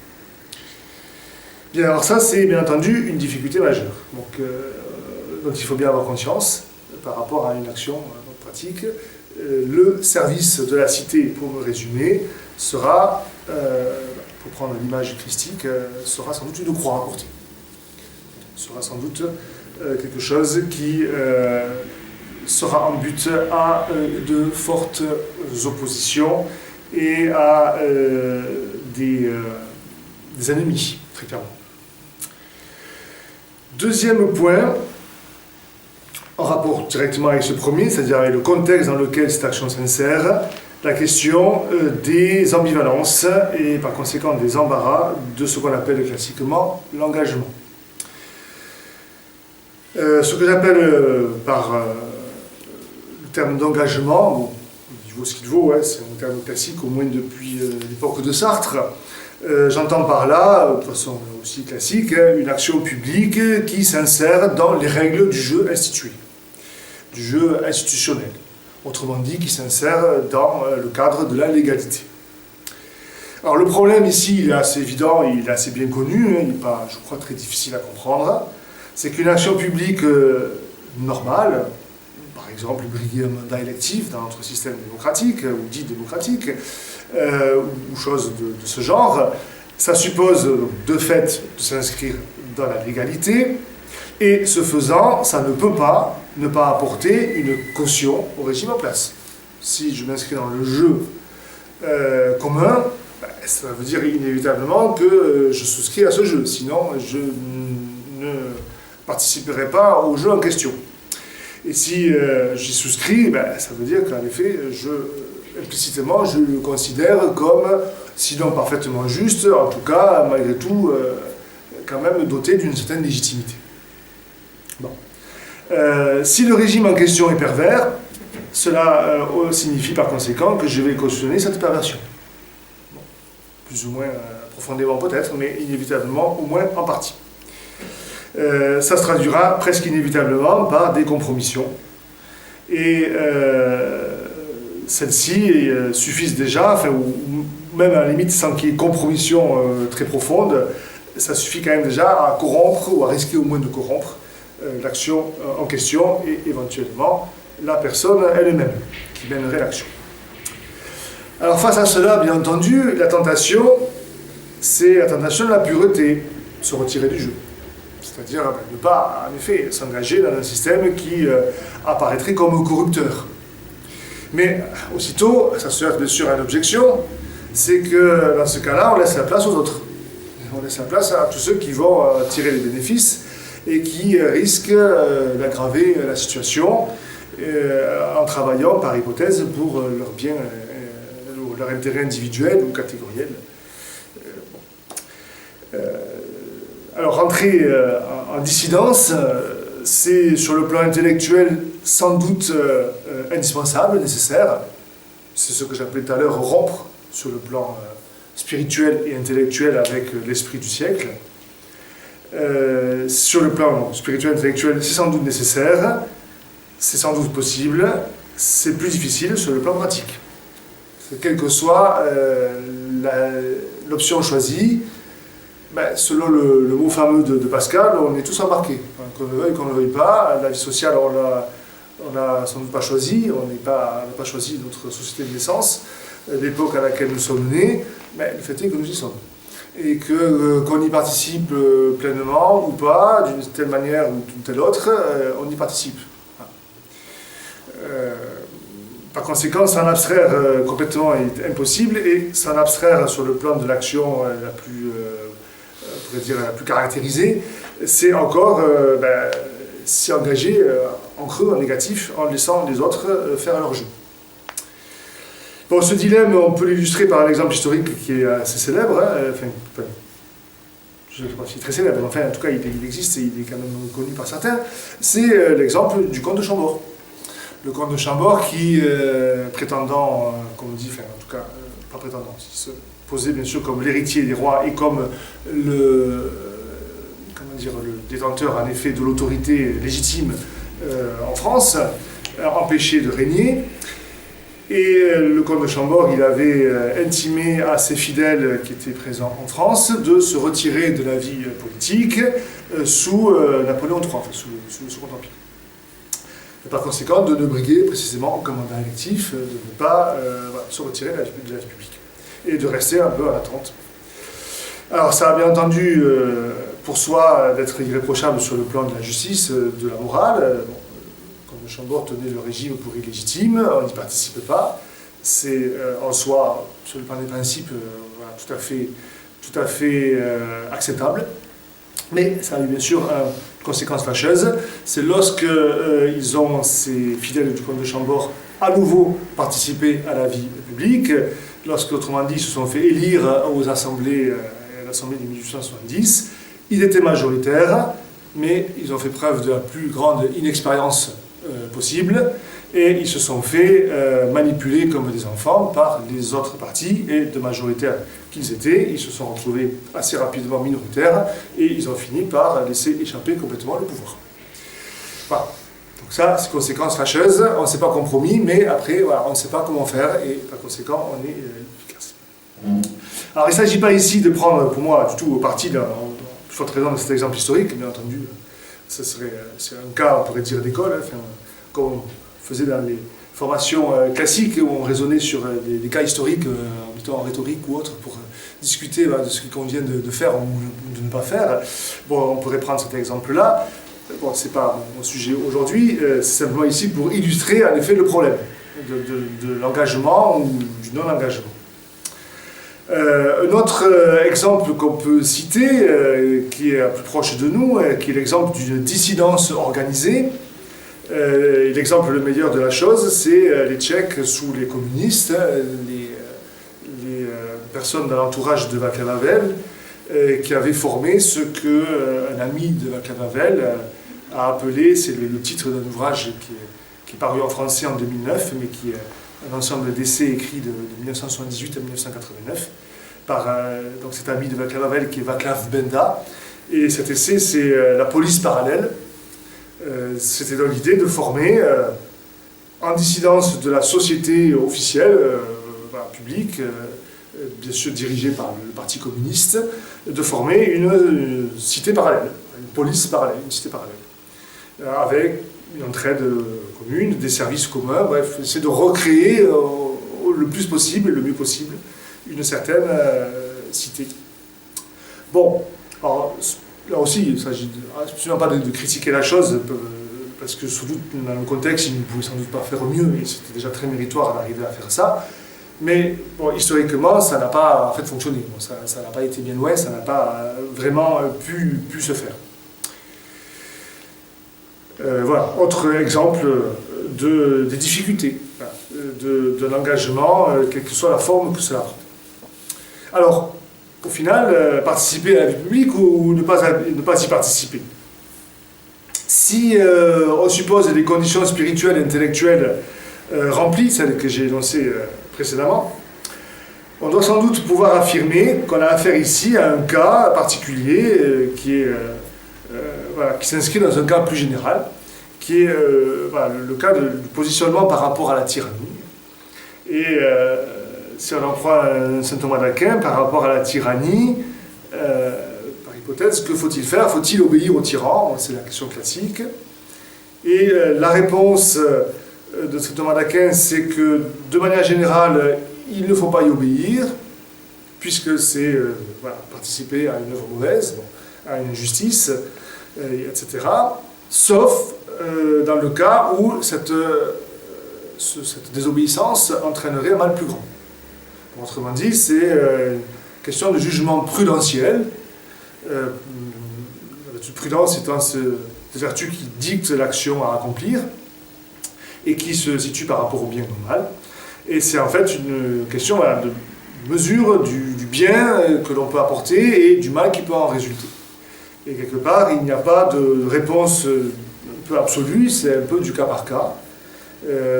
Bien, alors ça, c'est bien entendu une difficulté majeure, dont il faut bien avoir conscience par rapport à une action pratique. Le service de la cité, pour me résumer, sera, pour prendre l'image christique, sera sans doute une croix à porter. Sera sans doute quelque chose qui sera en but à de fortes oppositions et à des ennemis, très clairement. Deuxième point, rapport directement avec ce premier, c'est-à-dire avec le contexte dans lequel cette action s'insère, la question des ambivalences et par conséquent des embarras de ce qu'on appelle classiquement l'engagement. Ce que j'appelle par le terme d'engagement, bon, il vaut ce qu'il vaut, hein, c'est un terme classique au moins depuis l'époque de Sartre. J'entends par là, de façon aussi classique, une action publique qui s'insère dans les règles du jeu institué, du jeu institutionnel. Autrement dit, qui s'insère dans le cadre de la légalité. Alors le problème ici, il est assez évident, il est assez bien connu, il n'est pas, je crois, très difficile à comprendre. C'est qu'une action publique normale, par exemple briguer un mandat électif dans notre système démocratique, ou dit démocratique, ou choses de ce genre, ça suppose de fait de s'inscrire dans la légalité, et ce faisant, ça ne peut pas ne pas apporter une caution au régime en place. Si je m'inscris dans le jeu commun, ça veut dire inévitablement que je souscris à ce jeu, sinon je ne participerai pas au jeu en question. Et si j'y souscris, ça veut dire qu'en effet, implicitement, je le considère comme, sinon parfaitement juste, en tout cas, malgré tout, quand même doté d'une certaine légitimité. Bon. Si le régime en question est pervers, cela signifie par conséquent que je vais cautionner cette perversion. Bon. Plus ou moins profondément peut-être, mais inévitablement, au moins en partie. Ça se traduira presque inévitablement par des compromissions. Et celles-ci suffisent déjà, enfin, ou même à la limite sans qu'il y ait compromission très profonde, ça suffit quand même déjà à corrompre, ou à risquer au moins de corrompre l'action en question et éventuellement la personne elle-même qui mènerait l'action. Alors face à cela, bien entendu, la tentation, c'est la tentation de la pureté, se retirer du jeu. C'est-à-dire ne pas, en effet, s'engager dans un système qui apparaîtrait comme corrupteur. Mais aussitôt, ça se heurte bien sûr à une objection, c'est que dans ce cas-là, on laisse la place aux autres. On laisse la place à tous ceux qui vont tirer les bénéfices et qui risquent d'aggraver la situation en travaillant par hypothèse pour leur bien, leur intérêt individuel ou catégoriel. Alors rentrer en dissidence, c'est sur le plan intellectuel sans doute indispensable, nécessaire. C'est ce que j'appelais tout à l'heure rompre sur le plan spirituel et intellectuel avec l'esprit du siècle. Sur le plan spirituel et intellectuel, c'est sans doute nécessaire, c'est sans doute possible, c'est plus difficile sur le plan pratique. Quelle que soit l'option choisie, selon le mot fameux de Pascal, on est tous embarqués. Qu'on le veuille, qu'on ne le veuille pas, la vie sociale, on n'a sans doute pas choisi, on n'a pas choisi notre société de naissance, l'époque à laquelle nous sommes nés, mais le fait est que nous y sommes. Et qu'on y participe pleinement ou pas, d'une telle manière ou d'une telle autre, on y participe. Par conséquent, s'en abstraire complètement est impossible, et s'en abstraire sur le plan de l'action la plus, on pourrait dire, la plus caractérisée, c'est encore s'y engager en creux, en négatif, en laissant les autres faire leur jeu. Bon, ce dilemme, on peut l'illustrer par un exemple historique qui est assez célèbre, je ne sais pas si très célèbre, mais enfin, en tout cas, il existe et il est quand même connu par certains. C'est l'exemple du comte de Chambord. Le comte de Chambord qui, prétendant, comme on dit, enfin, en tout cas, pas prétendant, qui se posait bien sûr comme l'héritier des rois et comme le détenteur, en effet, de l'autorité légitime en France, empêché de régner. Et le comte de Chambord, il avait intimé à ses fidèles qui étaient présents en France de se retirer de la vie politique sous Napoléon III, enfin, sous le Second Empire. Et par conséquent, de ne briguer précisément aucun mandat électif, de ne pas se retirer de la vie publique et de rester un peu à l'attente. Alors ça a bien entendu pour soi d'être irréprochable sur le plan de la justice, de la morale. Comme Chambord tenait le régime pour illégitime, on n'y participe pas. C'est en soi, sur le plan des principes, tout à fait acceptable. Mais ça a eu bien sûr une conséquence fâcheuse, c'est lorsque ils ont, ces fidèles du comte de Chambord, à nouveau participé à la vie publique, lorsque, autrement dit, ils se sont fait élire aux assemblées, à l'Assemblée de 1870, ils étaient majoritaires, mais ils ont fait preuve de la plus grande inexpérience possible, et ils se sont fait manipuler comme des enfants par les autres partis, et de majoritaires qu'ils étaient, ils se sont retrouvés assez rapidement minoritaires, et ils ont fini par laisser échapper complètement le pouvoir. Voilà. Donc ça, c'est conséquence fâcheuse, on ne s'est pas compromis, mais après, voilà, on ne sait pas comment faire, et par conséquent, on est efficace. Alors il ne s'agit pas ici de prendre, pour moi, du tout parti de forte raison de cet exemple historique, bien entendu, c'est un cas, on pourrait dire, d'école, enfin, comme on faisait dans les formations classiques, où on raisonnait sur des cas historiques, en rhétorique ou autre, pour discuter de ce qu'il convient de faire ou de ne pas faire. Bon, on pourrait prendre cet exemple-là. Bon, ce n'est pas mon sujet aujourd'hui, c'est simplement ici pour illustrer en effet le problème de l'engagement ou du non-engagement. Un autre exemple qu'on peut citer, qui est plus proche de nous, qui est l'exemple d'une dissidence organisée. L'exemple le meilleur de la chose, c'est les Tchèques sous les communistes, les personnes dans l'entourage de Václav Havel, qui avaient formé ce qu'un ami de Václav Havel a appelé, c'est le titre d'un ouvrage qui est paru en français en 2009, mais qui est un ensemble d'essais écrits de 1978 à 1989, par donc cet ami de Václav Havel qui est Václav Benda. Et cet essai, c'est la police parallèle. C'était dans l'idée de former, en dissidence de la société officielle, publique, bien sûr dirigée par le Parti communiste, de former une cité parallèle, une police parallèle, une cité parallèle, avec une entraide commune, des services communs, bref, c'est de recréer le plus possible, le mieux possible, une certaine cité. Bon, alors, là aussi, il ne s'agit absolument pas de critiquer la chose, parce que sans doute, dans le contexte, ils ne pouvaient sans doute pas faire mieux, et c'était déjà très méritoire d'arriver à faire ça. Mais bon, historiquement, ça n'a pas en fait fonctionné. Bon, ça n'a pas été bien loin, ça n'a pas vraiment pu se faire. Voilà, autre exemple des difficultés de l'engagement, quelle que soit la forme que cela prend. Alors, au final, participer à la vie publique ou ne pas y participer. Si on suppose des conditions spirituelles et intellectuelles remplies, celles que j'ai énoncées précédemment, on doit sans doute pouvoir affirmer qu'on a affaire ici à un cas particulier qui s'inscrit dans un cas plus général, qui est le cas du positionnement par rapport à la tyrannie. Et si on en prend saint Thomas d'Aquin, par rapport à la tyrannie, par hypothèse, que faut-il faire? Faut-il obéir au tyran? C'est la question classique. Et la réponse de saint Thomas d'Aquin, c'est que, de manière générale, il ne faut pas y obéir, puisque c'est participer à une œuvre mauvaise, à une injustice, etc. Sauf dans le cas où cette désobéissance entraînerait un mal plus grand. Autrement dit, c'est une question de jugement prudentiel. La prudence étant cette vertu qui dicte l'action à accomplir et qui se situe par rapport au bien normal. Et c'est en fait une question de mesure du bien que l'on peut apporter et du mal qui peut en résulter. Et quelque part, il n'y a pas de réponse un peu absolue, c'est un peu du cas par cas.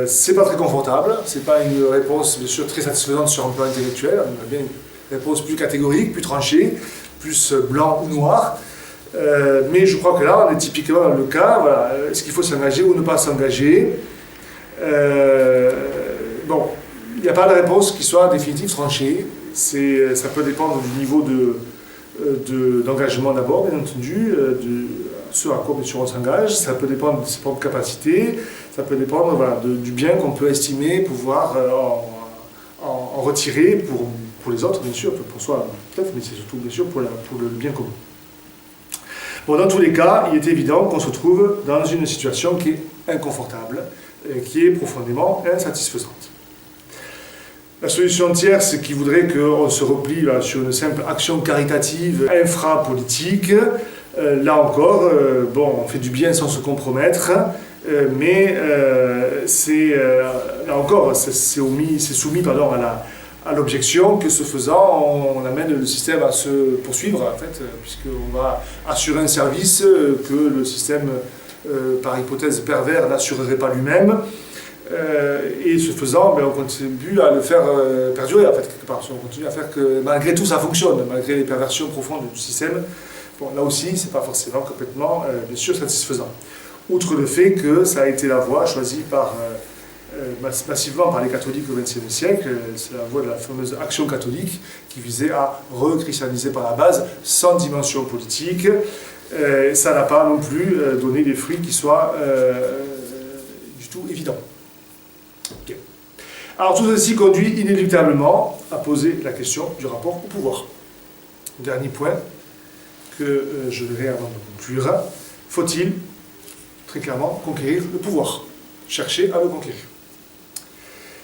C'est pas très confortable, c'est pas une réponse bien sûr très satisfaisante sur un plan intellectuel, on aimerait bien une réponse plus catégorique, plus tranchée, plus blanc ou noir. Mais je crois que là, on est typiquement dans le cas, est-ce qu'il faut s'engager ou ne pas s'engager? Bon, il n'y a pas de réponse qui soit définitive, tranchée. Ça peut dépendre du niveau d'engagement d'abord, bien entendu, de ce à quoi bien sûr on s'engage, ça peut dépendre de ses propres capacités, ça peut dépendre du bien qu'on peut estimer pouvoir en retirer pour les autres, bien sûr, pour soi peut-être, mais c'est surtout bien sûr pour le bien commun. Bon, dans tous les cas, il est évident qu'on se trouve dans une situation qui est inconfortable, qui est profondément insatisfaisante. La solution tierce qui voudrait qu'on se replie sur une simple action caritative infra-politique Là encore, bon, on fait du bien sans se compromettre, mais là encore, c'est soumis pardon, à l'objection que ce faisant, on amène le système à se poursuivre, en fait, puisqu'on va assurer un service que le système, par hypothèse pervers, n'assurerait pas lui-même. Et ce faisant, ben, on contribue à le faire perdurer, en fait, quelque part. On continue à faire que, malgré tout, ça fonctionne, malgré les perversions profondes du système. Bon, là aussi, c'est pas forcément complètement, bien sûr, satisfaisant. Outre le fait que ça a été la voie choisie massivement par les catholiques au XXe siècle, c'est la voie de la fameuse action catholique qui visait à re-christianiser par la base, sans dimension politique. Ça n'a pas non plus donné des fruits qui soient du tout évidents. Okay. Alors tout ceci conduit inéluctablement à poser la question du rapport au pouvoir. Dernier point que je verrai avant de conclure. Faut-il, très clairement, conquérir le pouvoir? Chercher à le conquérir.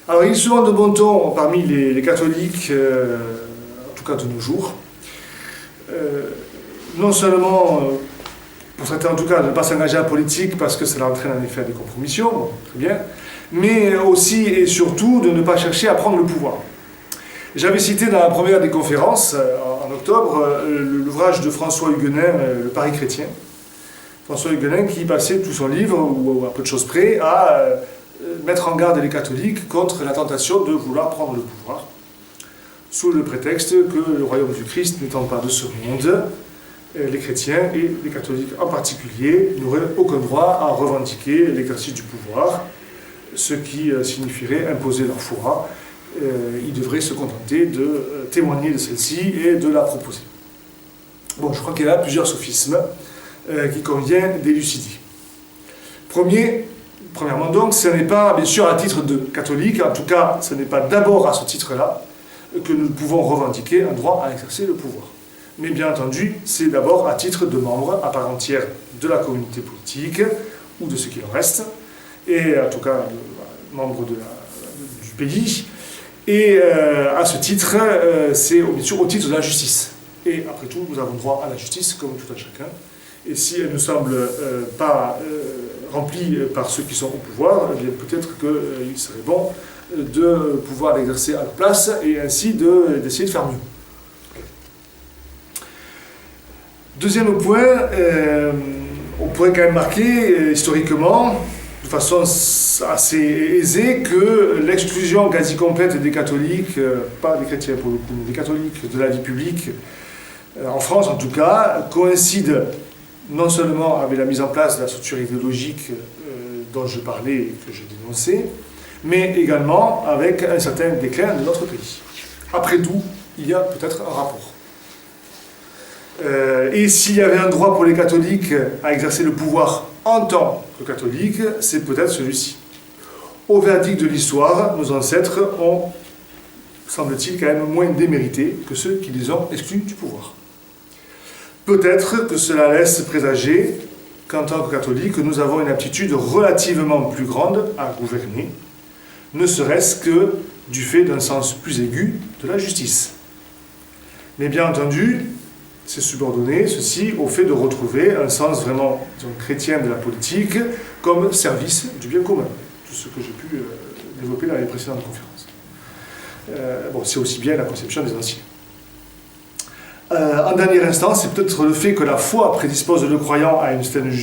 Alors il est souvent de bon ton parmi les catholiques, en tout cas de nos jours, non seulement, pour certains en tout cas, de ne pas s'engager en politique parce que cela entraîne en effet des compromissions, bon, très bien, mais aussi et surtout de ne pas chercher à prendre le pouvoir. J'avais cité dans la première des conférences, en octobre, l'ouvrage de François Huguenin, Le Paris chrétien. François Huguenin qui passait tout son livre, ou à peu de choses près, à mettre en garde les catholiques contre la tentation de vouloir prendre le pouvoir, sous le prétexte que le royaume du Christ n'étant pas de ce monde, les chrétiens, et les catholiques en particulier, n'auraient aucun droit à revendiquer l'exercice du pouvoir, ce qui signifierait imposer leur foi. Ils devraient se contenter de témoigner de celle-ci et de la proposer. Bon, je crois qu'il y a là plusieurs sophismes qu'il convient d'élucider. Premièrement donc, ce n'est pas, bien sûr, à titre de catholique, en tout cas, ce n'est pas d'abord à ce titre-là que nous pouvons revendiquer un droit à exercer le pouvoir. Mais bien entendu, c'est d'abord à titre de membre à part entière de la communauté politique, ou de ce qu'il en reste, et en tout cas, membre du pays. Et à ce titre, c'est bien sûr au titre de la justice. Et après tout, nous avons droit à la justice, comme tout un chacun. Et si elle ne semble pas remplie par ceux qui sont au pouvoir, eh bien peut-être qu'il serait bon de pouvoir l'exercer à leur place et ainsi d'essayer de faire mieux. Deuxième point, on pourrait quand même marquer historiquement, de façon assez aisée, que l'exclusion quasi complète des catholiques, pas des chrétiens pour le coup, mais des catholiques de la vie publique, en France en tout cas, coïncide non seulement avec la mise en place de la structure idéologique dont je parlais et que je dénonçais, mais également avec un certain déclin de notre pays. Après tout, il y a peut-être un rapport. Et s'il y avait un droit pour les catholiques à exercer le pouvoir en tant que catholiques, c'est peut-être celui-ci. Au verdict de l'histoire, nos ancêtres ont, semble-t-il, quand même moins démérité que ceux qui les ont exclus du pouvoir. Peut-être que cela laisse présager qu'en tant que catholiques, nous avons une aptitude relativement plus grande à gouverner, ne serait-ce que du fait d'un sens plus aigu de la justice. Mais bien entendu, c'est subordonné, ceci, au fait de retrouver un sens vraiment chrétien de la politique comme service du bien commun. Tout ce que j'ai pu développer dans les précédentes conférences. Bon, c'est aussi bien la conception des anciens. En dernière instance, c'est peut-être le fait que la foi prédispose le croyant à une certaine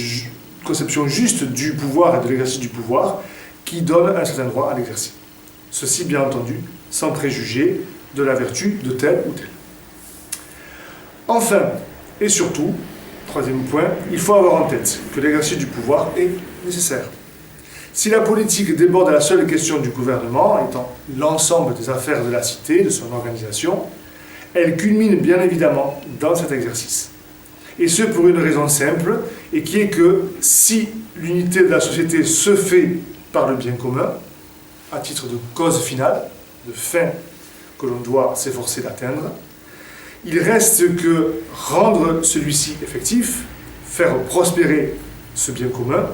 conception juste du pouvoir et de l'exercice du pouvoir qui donne un certain droit à l'exercer. Ceci, bien entendu, sans préjuger de la vertu de tel ou tel. Enfin, et surtout, troisième point, il faut avoir en tête que l'exercice du pouvoir est nécessaire. Si la politique déborde à la seule question du gouvernement, étant l'ensemble des affaires de la cité, de son organisation, elle culmine bien évidemment dans cet exercice. Et ce pour une raison simple, et qui est que si l'unité de la société se fait par le bien commun, à titre de cause finale, de fin que l'on doit s'efforcer d'atteindre, il reste que rendre celui-ci effectif, faire prospérer ce bien commun,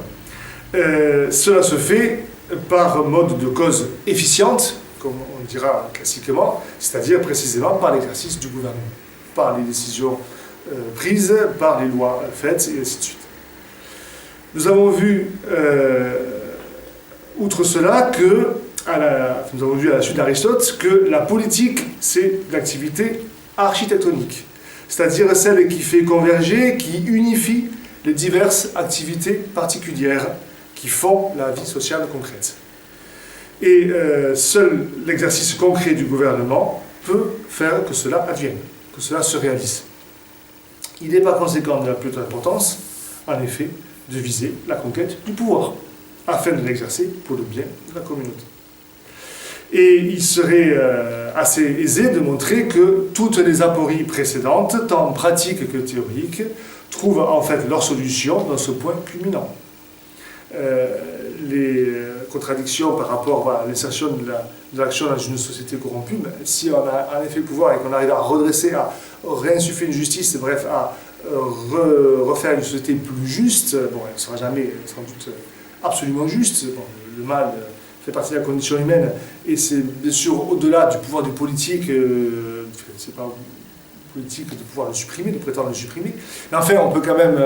cela se fait par mode de cause efficiente, comme on dira classiquement, c'est-à-dire précisément par l'exercice du gouvernement, par les décisions prises par les lois faites, et ainsi de suite. Nous avons vu, outre cela, nous avons vu à la suite d'Aristote que la politique, c'est l'activité architectonique, c'est-à-dire celle qui fait converger, qui unifie les diverses activités particulières qui font la vie sociale concrète. Et seul l'exercice concret du gouvernement peut faire que cela advienne, que cela se réalise. Il n'est par conséquent de la plus grande importance, en effet, de viser la conquête du pouvoir, afin de l'exercer pour le bien de la communauté. Et il serait assez aisé de montrer que toutes les apories précédentes, tant pratiques que théoriques, trouvent en fait leur solution dans ce point culminant. Les contradictions par rapport à l'insertion de l'action dans une société corrompue, si on a en effet le pouvoir et qu'on arrive à redresser, à réinsuffler une justice, bref, à refaire une société plus juste, bon, elle ne sera jamais sans doute absolument juste. Bon, le mal fait partie de la condition humaine et c'est bien sûr au-delà du pouvoir du politique, c'est pas politique de pouvoir le supprimer, de prétendre le supprimer, mais enfin on peut quand même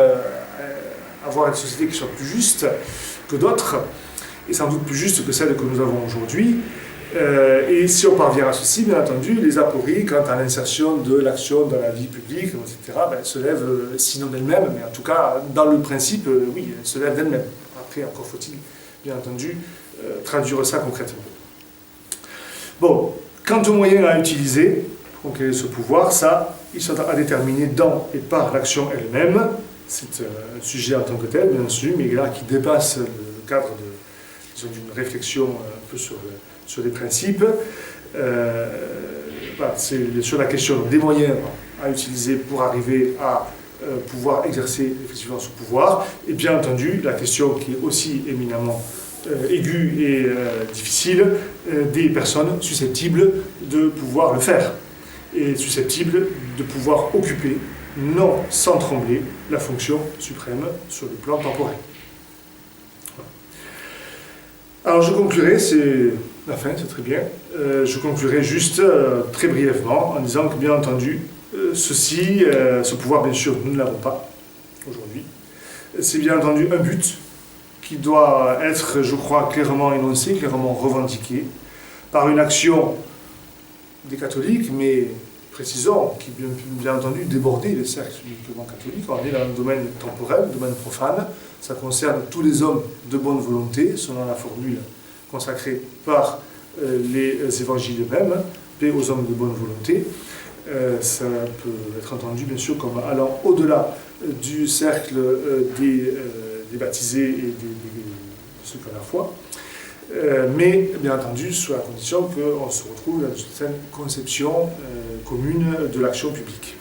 avoir une société qui soit plus juste que d'autres, et sans doute plus juste que celle que nous avons aujourd'hui. Et si on parvient à ceci, bien entendu, les apories quant à l'insertion de l'action dans la vie publique, etc., se lèvent, sinon d'elles-mêmes, mais en tout cas, dans le principe, oui, elles se lèvent d'elles-mêmes. Après, encore faut-il, bien entendu, traduire ça concrètement. Bon, quant aux moyens à utiliser pour conquérir ce pouvoir, ça, ils sont à déterminer dans et par l'action elle-même. C'est un sujet en tant que tel, bien sûr, mais là qui dépasse le cadre d'une réflexion un peu sur les principes. Voilà, c'est sur la question des moyens à utiliser pour arriver à pouvoir exercer effectivement ce pouvoir, et bien entendu la question qui est aussi éminemment aiguë et difficile, des personnes susceptibles de pouvoir le faire, et susceptibles de pouvoir occuper, non sans trembler, la fonction suprême sur le plan temporel. Alors je conclurai, c'est la fin, c'est très bien, je conclurai juste très brièvement en disant que bien entendu, ce pouvoir bien sûr nous ne l'avons pas aujourd'hui, c'est bien entendu un but qui doit être, je crois, clairement énoncé, clairement revendiqué par une action des catholiques, mais précisons, qui bien entendu débordait les cercles uniquement catholiques. On est dans le domaine temporel, le domaine profane, ça concerne tous les hommes de bonne volonté, selon la formule consacrée par les évangiles eux-mêmes, paix aux hommes de bonne volonté. Ça peut être entendu bien sûr comme allant au-delà du cercle des baptisés et de ceux qui ont la foi, mais bien entendu sous la condition qu'on se retrouve dans une certaine conception commune de l'action publique.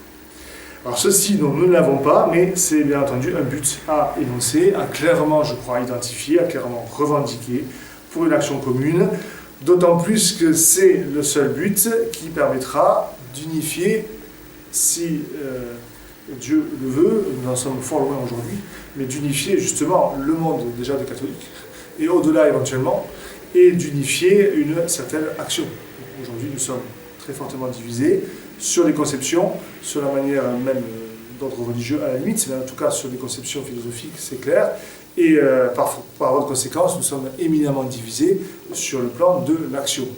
Alors ceci, nous ne l'avons pas, mais c'est bien entendu un but à énoncer, à clairement, je crois, identifier, à clairement revendiquer pour une action commune, d'autant plus que c'est le seul but qui permettra d'unifier, si Dieu le veut, nous en sommes fort loin aujourd'hui, mais d'unifier justement le monde déjà des catholiques, et au-delà éventuellement, et d'unifier une certaine action. Aujourd'hui, nous sommes très fortement divisés sur les conceptions, sur la manière même d'ordre religieux à la limite, mais en tout cas sur les conceptions philosophiques, c'est clair, et par voie de conséquence, nous sommes éminemment divisés sur le plan de l'action.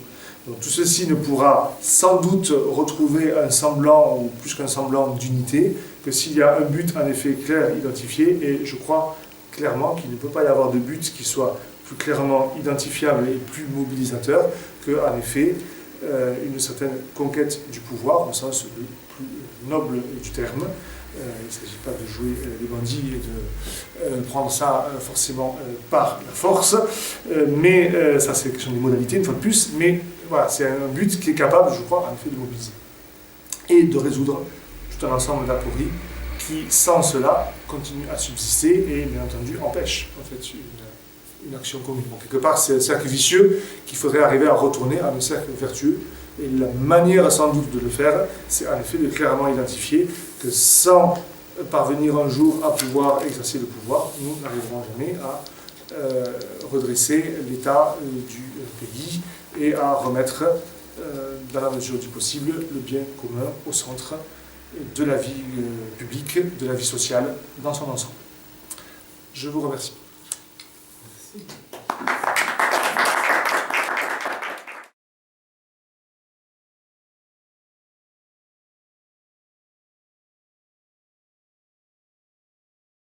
Donc tout ceci ne pourra sans doute retrouver un semblant, ou plus qu'un semblant d'unité, que s'il y a un but en effet clair, identifié, et je crois clairement qu'il ne peut pas y avoir de but qui soit plus clairement identifiable et plus mobilisateur qu'en effet une certaine conquête du pouvoir, au sens le plus noble du terme. Il ne s'agit pas de jouer les bandits et de prendre ça forcément par la force, mais ça c'est question des modalités une fois de plus, mais voilà, c'est un but qui est capable, je crois, en effet de mobiliser et de résoudre tout un ensemble d'apories qui, sans cela, continuent à subsister et, bien entendu, empêchent en fait, une action commune. Donc, quelque part, c'est un cercle vicieux qu'il faudrait arriver à retourner à un cercle vertueux. Et la manière, sans doute, de le faire, c'est en effet de clairement identifier que sans parvenir un jour à pouvoir exercer le pouvoir, nous n'arriverons jamais à redresser l'état du pays et à remettre, dans la mesure du possible, le bien commun au centre de la vie publique, de la vie sociale dans son ensemble. Je vous remercie. Merci.